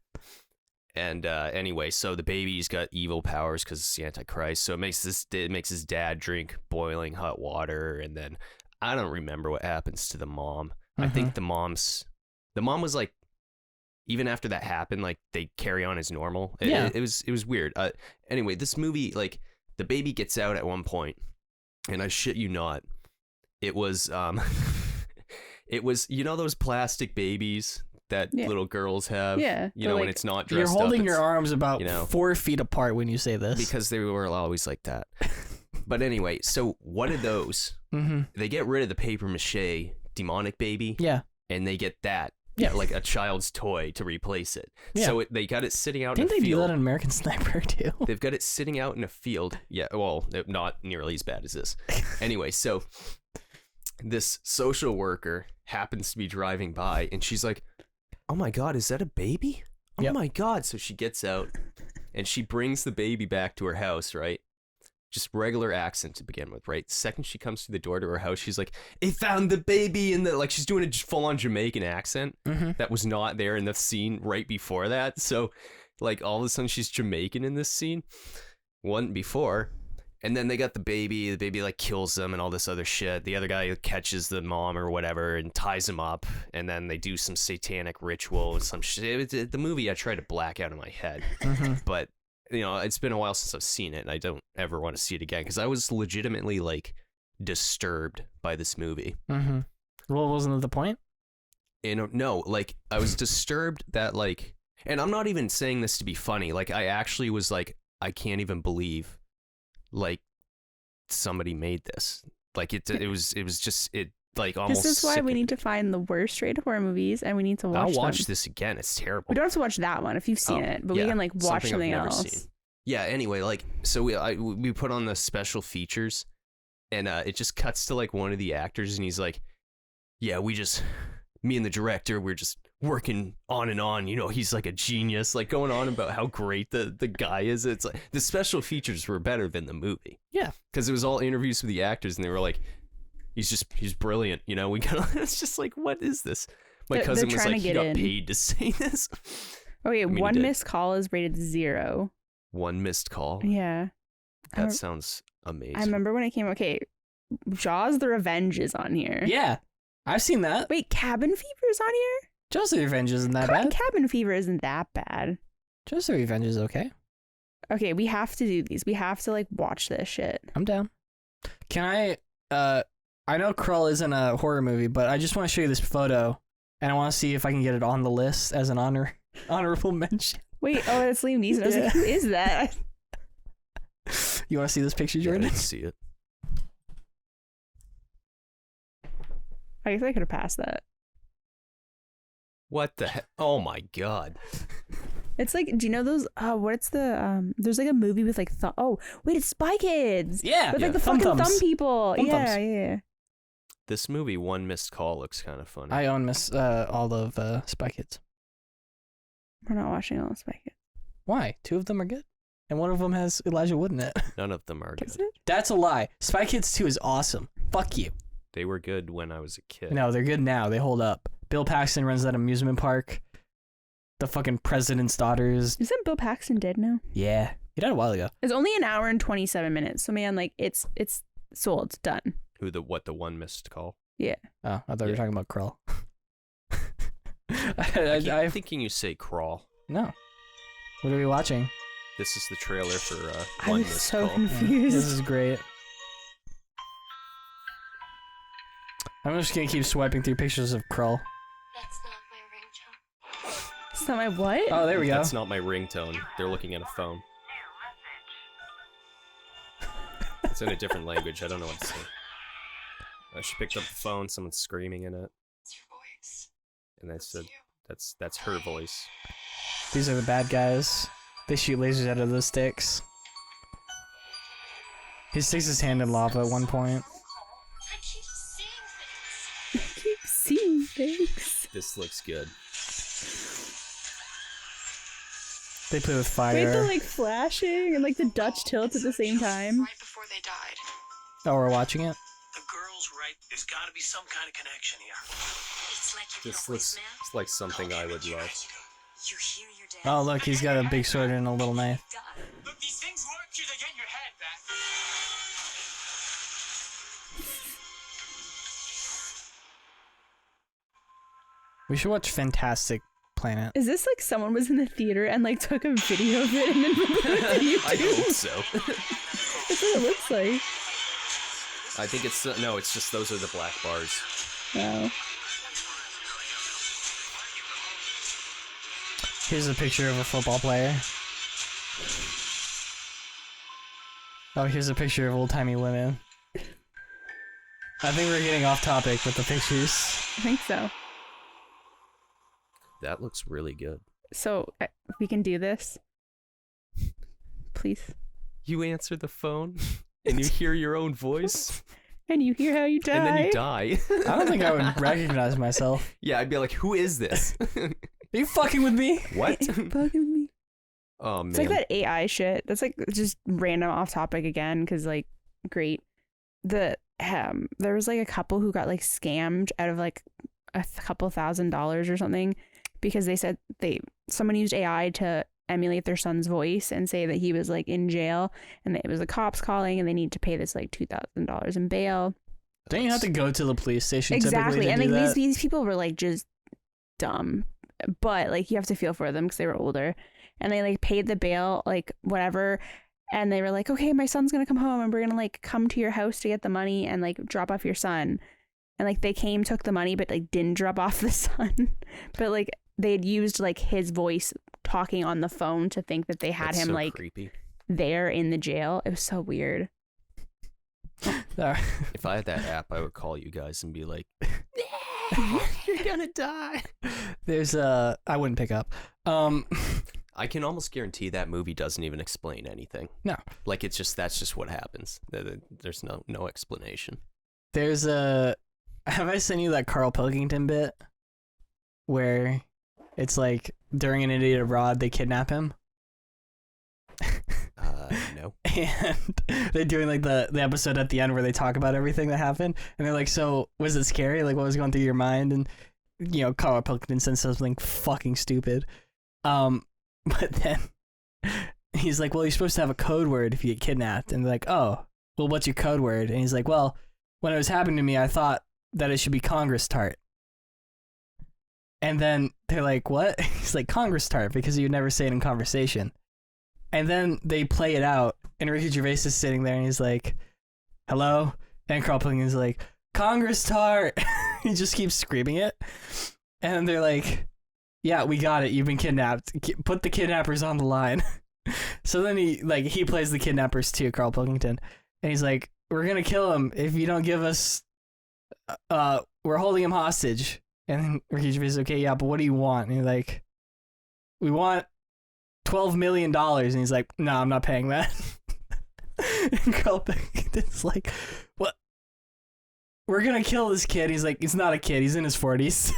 And anyway, so the baby's got evil powers because it's the Antichrist. So it makes his dad drink boiling hot water, and then I don't remember what happens to the mom. I think the mom was like, even after that happened, like they carry on as normal. It was weird. Anyway, this movie, like the baby gets out at one point, and I shit you not, it was it was, you know, those plastic babies that little girls have. Yeah, you know, like, when it's not dressed You're holding up, your arms about you know, 4 feet apart when you say this. because they were always like that. But anyway, so one of those, they get rid of the paper mache demonic baby. Yeah. And they get that. Yeah. Like a child's toy to replace it. Yeah. So they got it sitting out Didn't in a they field. do that in American Sniper too? They've got it sitting out in a field. Yeah, well, not nearly as bad as this. Anyway, so this social worker happens to be driving by, and she's like, oh my God, is that a baby? Oh my God. So she gets out, and she brings the baby back to her house, right? Just regular accent to begin with, right? Second she comes through the door to her house, she's like, "They found the baby," in the, like, she's doing a full-on Jamaican accent that was not there in the scene right before that. So, like, all of a sudden she's Jamaican in this scene, wasn't before. And then they got the baby like kills them and all this other shit. The other guy catches the mom or whatever and ties him up, and then they do some satanic ritual and some shit. The movie I try to black out in my head, but you know, it's been a while since I've seen it, and I don't ever want to see it again because I was legitimately like disturbed by this movie. Well, wasn't that the point? And no, like I was disturbed that like, and I'm not even saying this to be funny. Like I actually was like, I can't even believe, like somebody made this. Like it was just it. Like almost. This is why we sickening. need to find the worst rated horror movies, and we need to watch I'll watch them. this again. It's terrible. We don't have to watch that one if you've seen it, but we can like watch something I've never else. seen. Yeah. Anyway, like so we put on the special features, and it just cuts to like one of the actors, and he's like, "Yeah, me and the director, we're just working on and on. You know, he's like a genius, like going on about how great the guy is. It's like the special features were better than the movie. Yeah, because it was all interviews with the actors, and they were like." He's brilliant, you know. We got. It's just like, what is this? My cousin was like, he got paid to say this. Okay, I mean, one missed call is rated 0. One missed call. Yeah, That sounds amazing. I remember when it came. Okay, Jaws: The Revenge is on here. yeah, I've seen that. Wait, Cabin Fever is on here. Jaws: The Revenge isn't that bad. Cabin Fever isn't that bad. Jaws: The Revenge is okay. Okay, we have to do these. We have to like watch this shit. I'm down. Can I know Krull isn't a horror movie, but I just want to show you this photo, and I want to see if I can get it on the list as an honorable mention. Wait, oh, it's Liam Neeson. I was like, who is that? You want to see this picture, Yeah, I Jordan? didn't see it. I guess I could have passed that. What the heck? Oh my God. It's like, do you know those? What's the? There's like a movie with like oh wait, it's Spy Kids. Yeah, with like the Thumb fucking Thumbs. thumb people. Thumb Yeah, Thumbs. yeah. This movie, One Missed Call, looks kind of funny. I own all of Spy Kids. We're not watching all of Spy Kids. Why? 2 of them are good, and one of them has Elijah Wood in it. None of them are Is good. it? That's a lie. Spy Kids 2 is awesome. Fuck you. They were good when I was a kid. No, they're good now. They hold up. Bill Paxton runs that amusement park. The fucking president's daughters. Isn't Bill Paxton dead now? Yeah, he died a while ago. It's only an hour and 27 minutes. So man, like it's sold, the One Missed Call? Yeah. Oh, I thought we were talking about Krull. I'm thinking you say Crawl. No. What are we watching? This is the trailer for I One was Missed so Call. confused. This is great. I'm just gonna keep swiping through pictures of Krull. That's not my ringtone. It's not my what? Oh, there we go. That's not my ringtone. They're looking at a phone. It's in a different language. I don't know what to say. She picked up the phone. Someone's screaming in it, It's your voice. and I said, "That's her voice." These are the bad guys. They shoot lasers out of those sticks. He sticks his hand in lava at one point. I keep seeing things. I keep seeing things. This looks good. They play with Wait, the fire. like flashing and like the Dutch tilt at the same time. Right before they died. Oh, we're watching it? The girl's right. There's got to be some kind of connection here. It's like you This get a looks voicemail. like something I would love. You hear your dad. Oh, look, he's got a big sword and a little knife. Die. Look, these things work till they get in your head, Beth. We should watch Fantastic Planet. Is this like someone was in the theater and like took a video of it and then put it on YouTube? I hope so. That's what it looks like. I think it's no, it's just those are the black bars. Wow. Here's a picture of a football player. Oh, here's a picture of old-timey women. I think we're getting off topic with the pictures. I think so. That looks really good. So we can do this. Please. You answer the phone and you hear your own voice And you hear how you die. and then you die. I don't think I would recognize myself. Yeah, I'd be like, who is this? Are you fucking with me? What? Fucking me. Oh, man. It's like that AI shit. That's like just random off topic again, because like, great. There was like a couple who got like scammed out of like a couple $1,000s or something, because they said someone used AI to emulate their son's voice and say that he was like in jail, and it was the cops calling, and they need to pay this like $2,000 in bail. Don't you have to go to the police station Exactly, typically to and do like that? these people were like just dumb, but like you have to feel for them because they were older, and they like paid the bail, like whatever, and they were like, okay, my son's gonna come home and we're gonna like come to your house to get the money and like drop off your son, and like they came, took the money, but like didn't drop off the son. But like they had used like his voice talking on the phone to think that they had That's him so like creepy. there in the jail. It was so weird. If I had that app, I would call you guys and be like, you're gonna die. There's I wouldn't pick up. I can almost guarantee that movie doesn't even explain anything. No. Like that's just what happens. There's no explanation. There's have I sent you that Carl Pilkington bit where it's like during an Idiot Abroad they kidnap him? No. And they're doing like the episode at the end where they talk about everything that happened, and they're like, so was it scary? Like, what was going through your mind? And you know, Carl Pilkington says something fucking stupid. But then he's like, well, you're supposed to have a code word if you get kidnapped. And they're like, oh, well, what's your code word? And he's like, well, when it was happening to me, I thought that it should be Congress tart. And then they're like, what? He's like, Congress tart, because you would never say it in conversation. And then they play it out, and Ricky Gervais is sitting there, and he's like, hello? And Carl Pilkington's like, Congress tart! He just keeps screaming it. And they're like, yeah, we got it. You've been kidnapped. Put the kidnappers on the line. So then he plays the kidnappers too, Carl Pilkington. And he's like, we're going to kill him if you don't give us, we're holding him hostage. And then Ricky Gervais is okay, yeah, but what do you want? And he's like, we want $12 million. And he's like, no, I'm not paying that. And Carl Pilkington's like, what? We're going to kill this kid. He's like, he's not a kid. He's in his 40s.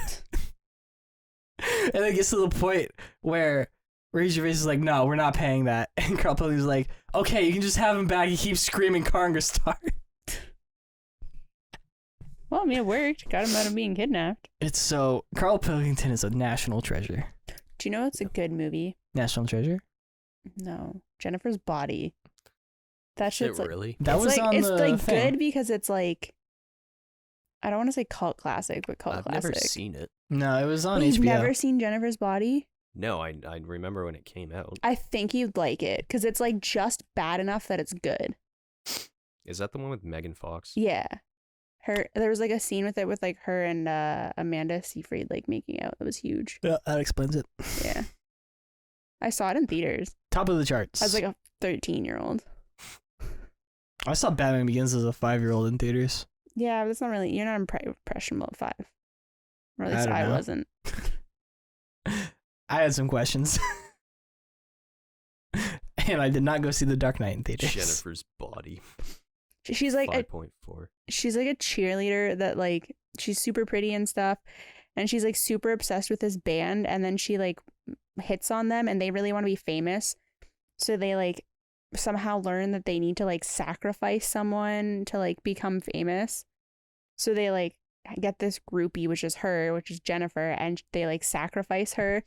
And then it gets to the point where Ricky Gervais is like, no, we're not paying that. And Carl Pilkington's like, okay, you can just have him back. He keeps screaming Congress tart. Well, I mean, it worked. Got him out of being kidnapped. It's so... Carl Pilkington is a national treasure. Do you know it's a good movie? National treasure? No. Jennifer's Body. That Is shit's it like... really? That it's was like, on it's the like thing. good because it's like... I don't want to say cult classic, but cult I've classic. never seen it. No, it was on Wait, HBO. you've never seen Jennifer's Body? No, I remember when it came out. I think you'd like it because it's like just bad enough that it's good. Is that the one with Megan Fox? Yeah. There was like a scene with it with like her and Amanda Seyfried like making out. It was huge. Yeah, that explains it. Yeah. I saw it in theaters. Top of the charts. I was like a 13-year-old. I saw Batman Begins as a 5-year-old in theaters. Yeah, but that's not really, you're not impressionable at 5. Or at least don't I know. wasn't. I had some questions. And I did not go see The Dark Knight in theaters. Jennifer's Body. She's like 5.4. she's like a cheerleader that like she's super pretty and stuff, and she's like super obsessed with this band, and then she like hits on them and they really want to be famous, so they like somehow learn that they need to like sacrifice someone to like become famous. So they like get this groupie, which is her, which is Jennifer, and they like sacrifice her,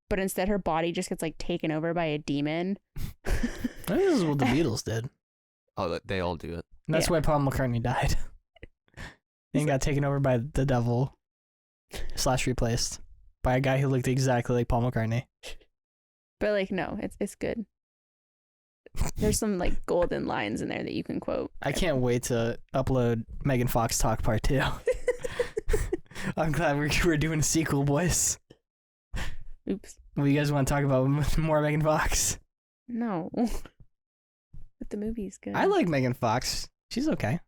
but instead her body just gets like taken over by a demon. I think this is what the Beatles did. Oh, they all do it. And that's Yeah. why Paul McCartney died. And got taken over by the devil / replaced. by a guy who looked exactly like Paul McCartney. But like, no, it's good. There's some like golden lines in there that you can quote. I can't wait to upload Megan Fox Talk Part 2. I'm glad we're doing a sequel, boys. Oops. Well, you guys want to talk about more Megan Fox? No. But the movie's good. I like Megan Fox. She's okay.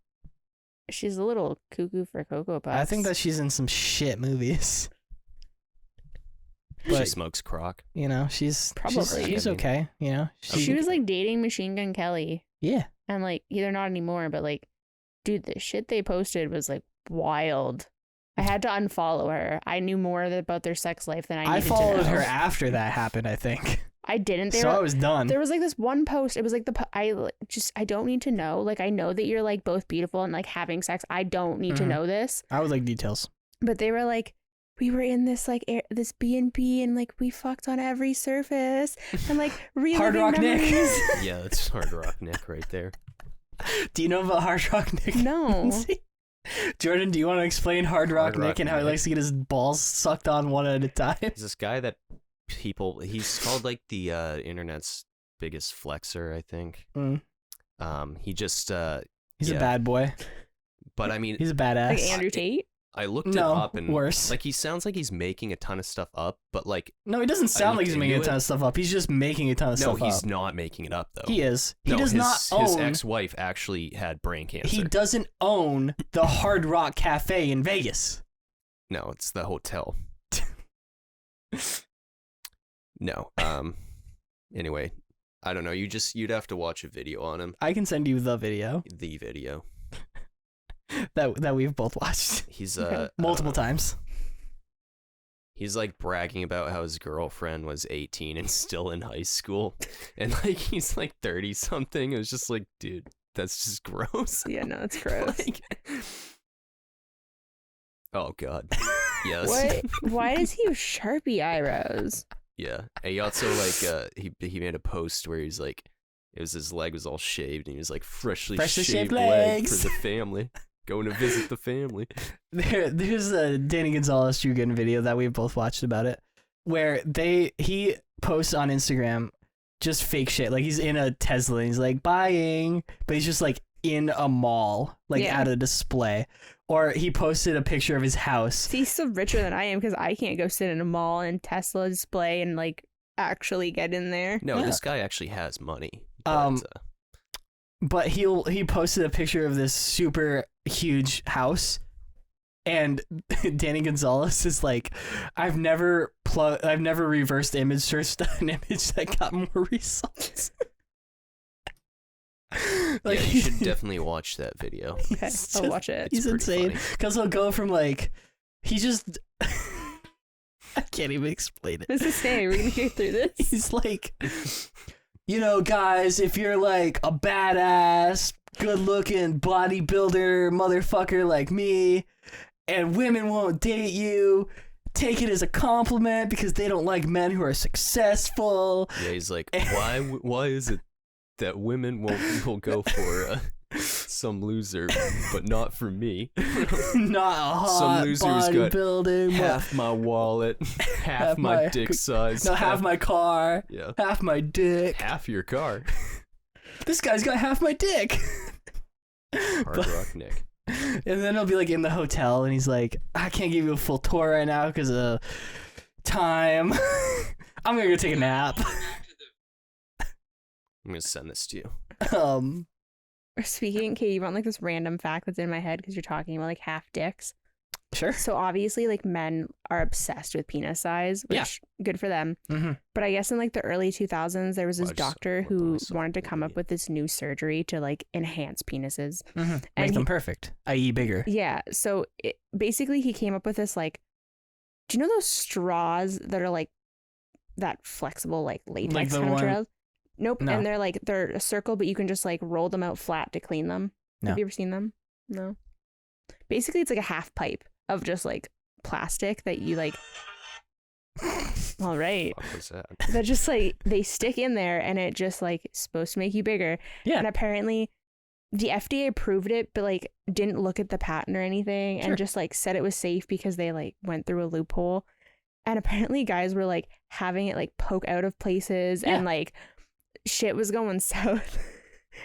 She's a little cuckoo for Cocoa Puffs. I think that she's in some shit movies. She But, smokes crock. you know, she's Probably. she's I mean, okay. You know, She was like dating Machine Gun Kelly. yeah. And like, they're not anymore, but like, dude, the shit they posted was like wild. I had to unfollow her. I knew more about their sex life than I needed to know. I followed her after that happened, I think. I didn't. So I was done. There was like this one post. It was like I don't need to know. Like, I know that you're like both beautiful and like having sex. I don't need to Mhm. know this. I would like details. But they were like, we were in this like this B&B and like we fucked on every surface and like reliving Hard Rock Nick. memories. Yeah, that's Hard Rock Nick right there. Do you know about Hard Rock Nick? No. Jordan, do you want to explain Hard Rock Hard Nick Rock and how he Nick. likes to get his balls sucked on one at a time? He's this guy that he's called like the internet's biggest flexer, I think. Mm. He just He's a Yeah. bad boy. but I mean He's a badass. Like Andrew Tate. I looked it No, up and worse. like he sounds like he's making a ton of stuff up, but like No, he doesn't sound like looked he's making a into ton it. of stuff up. He's just making a ton of no, stuff he's up. not making it up though. He is. He No, does his, not his own. ex-wife actually had brain cancer. He doesn't own the Hard Rock Cafe in Vegas. No, it's the hotel. No. Anyway, I don't know. You'd have to watch a video on him. I can send you the video The video. that we've both watched He's multiple times. He's like bragging about how his girlfriend was 18 and still in high school, and like he's like 30 something. It was just like, dude, that's just gross. Yeah, no, it's gross. Like- oh god. Yes. What? Why does he have Sharpie eyebrows? Yeah. And he also like he made a post where he's like, it was his leg was all shaved and he was like freshly shaved leg legs. for the family. Going to visit the family. There's a Danny Gonzalez Jugan video that we've both watched about it, where he posts on Instagram just fake shit. Like he's in a Tesla and he's like buying, but he's just like in a mall, like Yeah. at a display. Or he posted a picture of his house. See, he's still richer than I am because I can't go sit in a mall and Tesla display and like actually get in there. No, Yeah. this guy actually has money. Um, But, But he posted a picture of this super huge house, and Danny Gonzalez is like, I've never reversed image searched an image that got more results. yeah, you should definitely watch that video. Okay, It's I'll just- watch it. He's pretty insane funny. because he'll go from like he just I can't even explain it. This is hey, we're gonna get through this. He's like, you know, guys, if you're like a badass, good-looking bodybuilder motherfucker like me, and women won't date you, take it as a compliment because they don't like men who are successful. Yeah, he's like, why is it that women will go for some loser, but not for me? Not a hot Some loser's got bodybuilding. Half my wallet, half my dick size. No, half my car, yeah, half my dick. half your car. This guy's got half my dick. Hard Rock Nick. And then he'll be like in the hotel and he's like, I can't give you a full tour right now because of time. I'm gonna go take a nap. I'm gonna send this to you. We're speaking, okay, you want like this random fact that's in my head because you're talking about like half dicks. Sure. So obviously, like men are obsessed with penis size, which good for them. Mm-hmm. But I guess in like the early 2000s, there was this Well, I just doctor looked on who myself wanted to the come other up with this new surgery to like enhance penises. Mm-hmm. And Make them he- perfect, i.e. bigger. Yeah. So basically, he came up with this like, do you know those straws that are like that flexible like latex the kind of one- straws? Nope. No. And they're a circle, but you can just like roll them out flat to clean them. No. Have you ever seen them? No. Basically, it's like a half pipe of just like plastic that you like. All right. What was that? That just like they stick in there and it just like is supposed to make you bigger. Yeah. And apparently the FDA approved it, but like didn't look at the patent or anything Sure. and just like said it was safe because they like went through a loophole. And apparently guys were like having it like poke out of places and like shit was going south.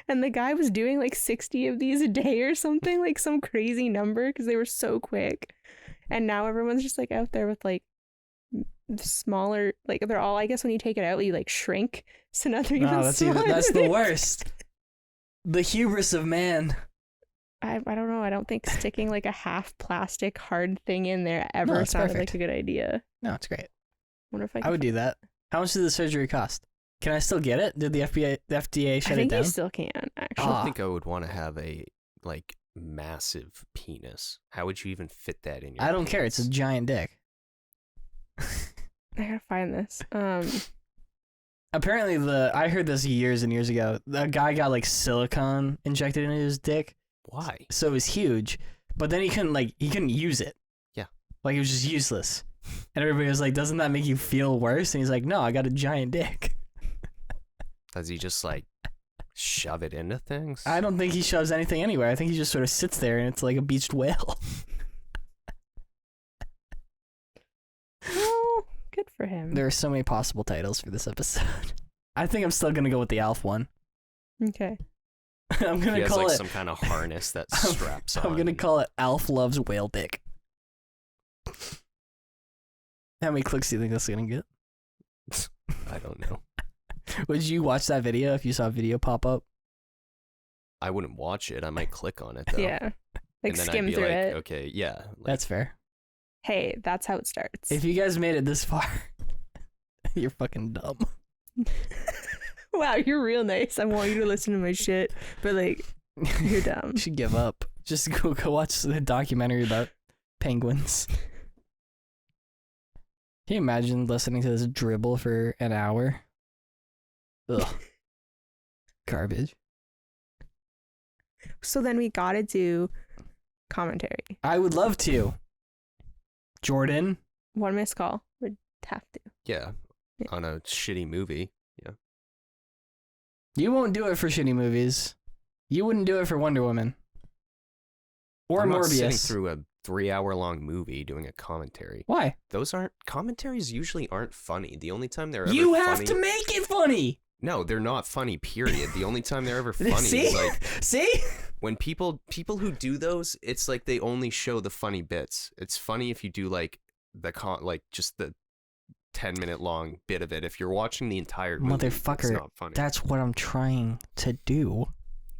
And the guy was doing like 60 of these a day or something, like some crazy number because they were so quick. And now everyone's just like out there with like smaller, like they're all, I guess when you take it out, you like shrink. So now they're even smaller. That's the worst. The hubris of man. I don't know. I don't think sticking like a half plastic hard thing in there ever sounded like a good idea. No, it's great. Wonder if I would do that. How much did the surgery cost? Can I still get it? Did the FDA shut it down? I think you still can, I actually. don't think I would want to have a like massive penis. How would you even fit that in your I don't care. It's a giant dick. I gotta find this. Apparently, I heard this years and years ago. A guy got like silicone injected into his dick. Why? So it was huge, but then he couldn't use it. Yeah. Like it was just useless. And everybody was like, "Doesn't that make you feel worse?" And he's like, "No, I got a giant dick." Does he just like shove it into things? I don't think he shoves anything anywhere. I think he just sort of sits there and it's like a beached whale. Oh, good for him. There are so many possible titles for this episode. I think I'm still gonna go with the Alf one. Okay. I'm gonna he has call like it some kind of harness that straps on. I'm gonna call it Alf Loves Whale Dick. How many clicks do you think that's gonna get? I don't know. Would you watch that video if you saw a video pop up? I wouldn't watch it. I might click on it though. Yeah. Like and then skim I'd be through like, it. okay, yeah. Like, That's fair. Hey, that's how it starts. If you guys made it this far, you're fucking dumb. Wow, you're real nice. I want you to listen to my shit, but like, you're dumb. You should give up. Just go watch the documentary about penguins. Can you imagine listening to this dribble for an hour? Ugh. Garbage. So then we gotta do commentary. I would love to. Jordan. One missed call. Would have to. yeah, on a shitty movie. Yeah. You won't do it for shitty movies. You wouldn't do it for Wonder Woman. Or I'm not Morbius. sitting through a 3-hour-long movie doing a commentary. Why? Those aren't commentaries. Usually aren't funny. The only time they're ever You have funny, to make it funny. No, they're not funny. Period. The only time they're ever funny See? is like See? when people who do those. It's like they only show the funny bits. It's funny if you do like just the 10-minute long bit of it. If you're watching the entire movie, it's Motherfucker, not funny. that's what I'm trying to do.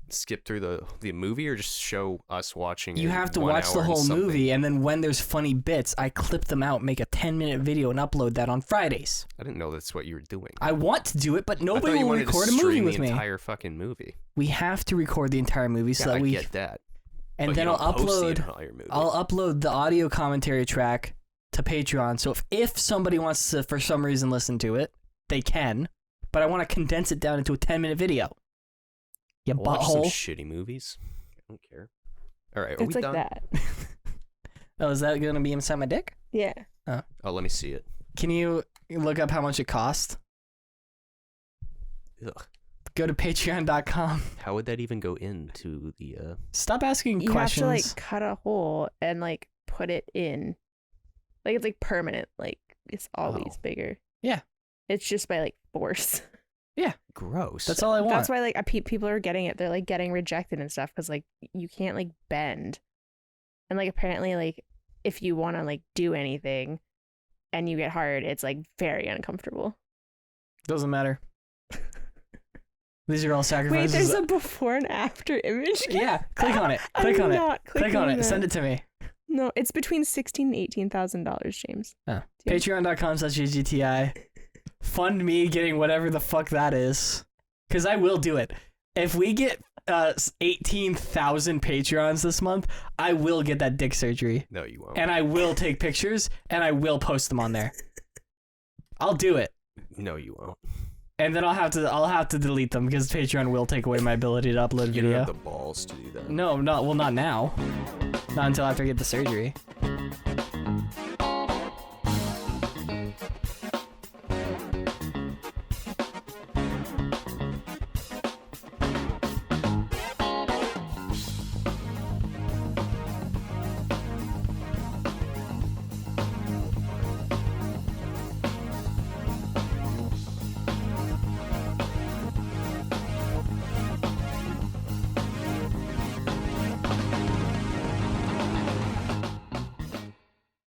Skip through the movie or just show us watching You it have to 1 watch hour the and whole something. movie, and then when there's funny bits, I clip them out, make a 10-minute video, and upload that on Fridays. I didn't know that's what you were doing. I want to do it, but I nobody thought you will wanted record to a movie stream with the me. entire fucking movie. We have to record the entire movie so Yeah, that I we get that. and But then you I'll don't post the upload entire movie. I'll upload the audio commentary track to Patreon. So if somebody wants to for some reason listen to it, they can. But I want to condense it down into a 10-minute video. You I'll watch some butthole. shitty movies. I don't care. All right, are It's we like done? that. Oh, is that gonna be inside my dick? Yeah. Oh, let me see it. Can you look up how much it cost? Ugh. Go to patreon.com. How would that even go into the? Stop asking You questions. have to like cut a hole and like put it in. Like it's like permanent. Like it's always Oh. bigger. Yeah. It's just by like force. Gross. That's all I want. That's why like people are getting it. They're like getting rejected and stuff because like you can't like bend. And like apparently like if you want to like do anything and you get hard, it's like very uncomfortable. Doesn't matter. These are all Wait, sacrifices. there's a before and after image. Yeah, click on it. I'm Click on it. not Click on clicking it. that. Send it to me. No, it's between $16,000 and $18,000, James. Oh. Yeah. Patreon.com/JJTI. Fund me getting whatever the fuck that is. Because I will do it. If we get 18,000 Patreons this month, I will get that dick surgery. No, you won't. And I will take pictures and I will post them on there. I'll do it. No, you won't. And then I'll have to delete them because Patreon will take away my ability to upload You don't video. have the balls to do that. No, not now. Not until after I get the surgery.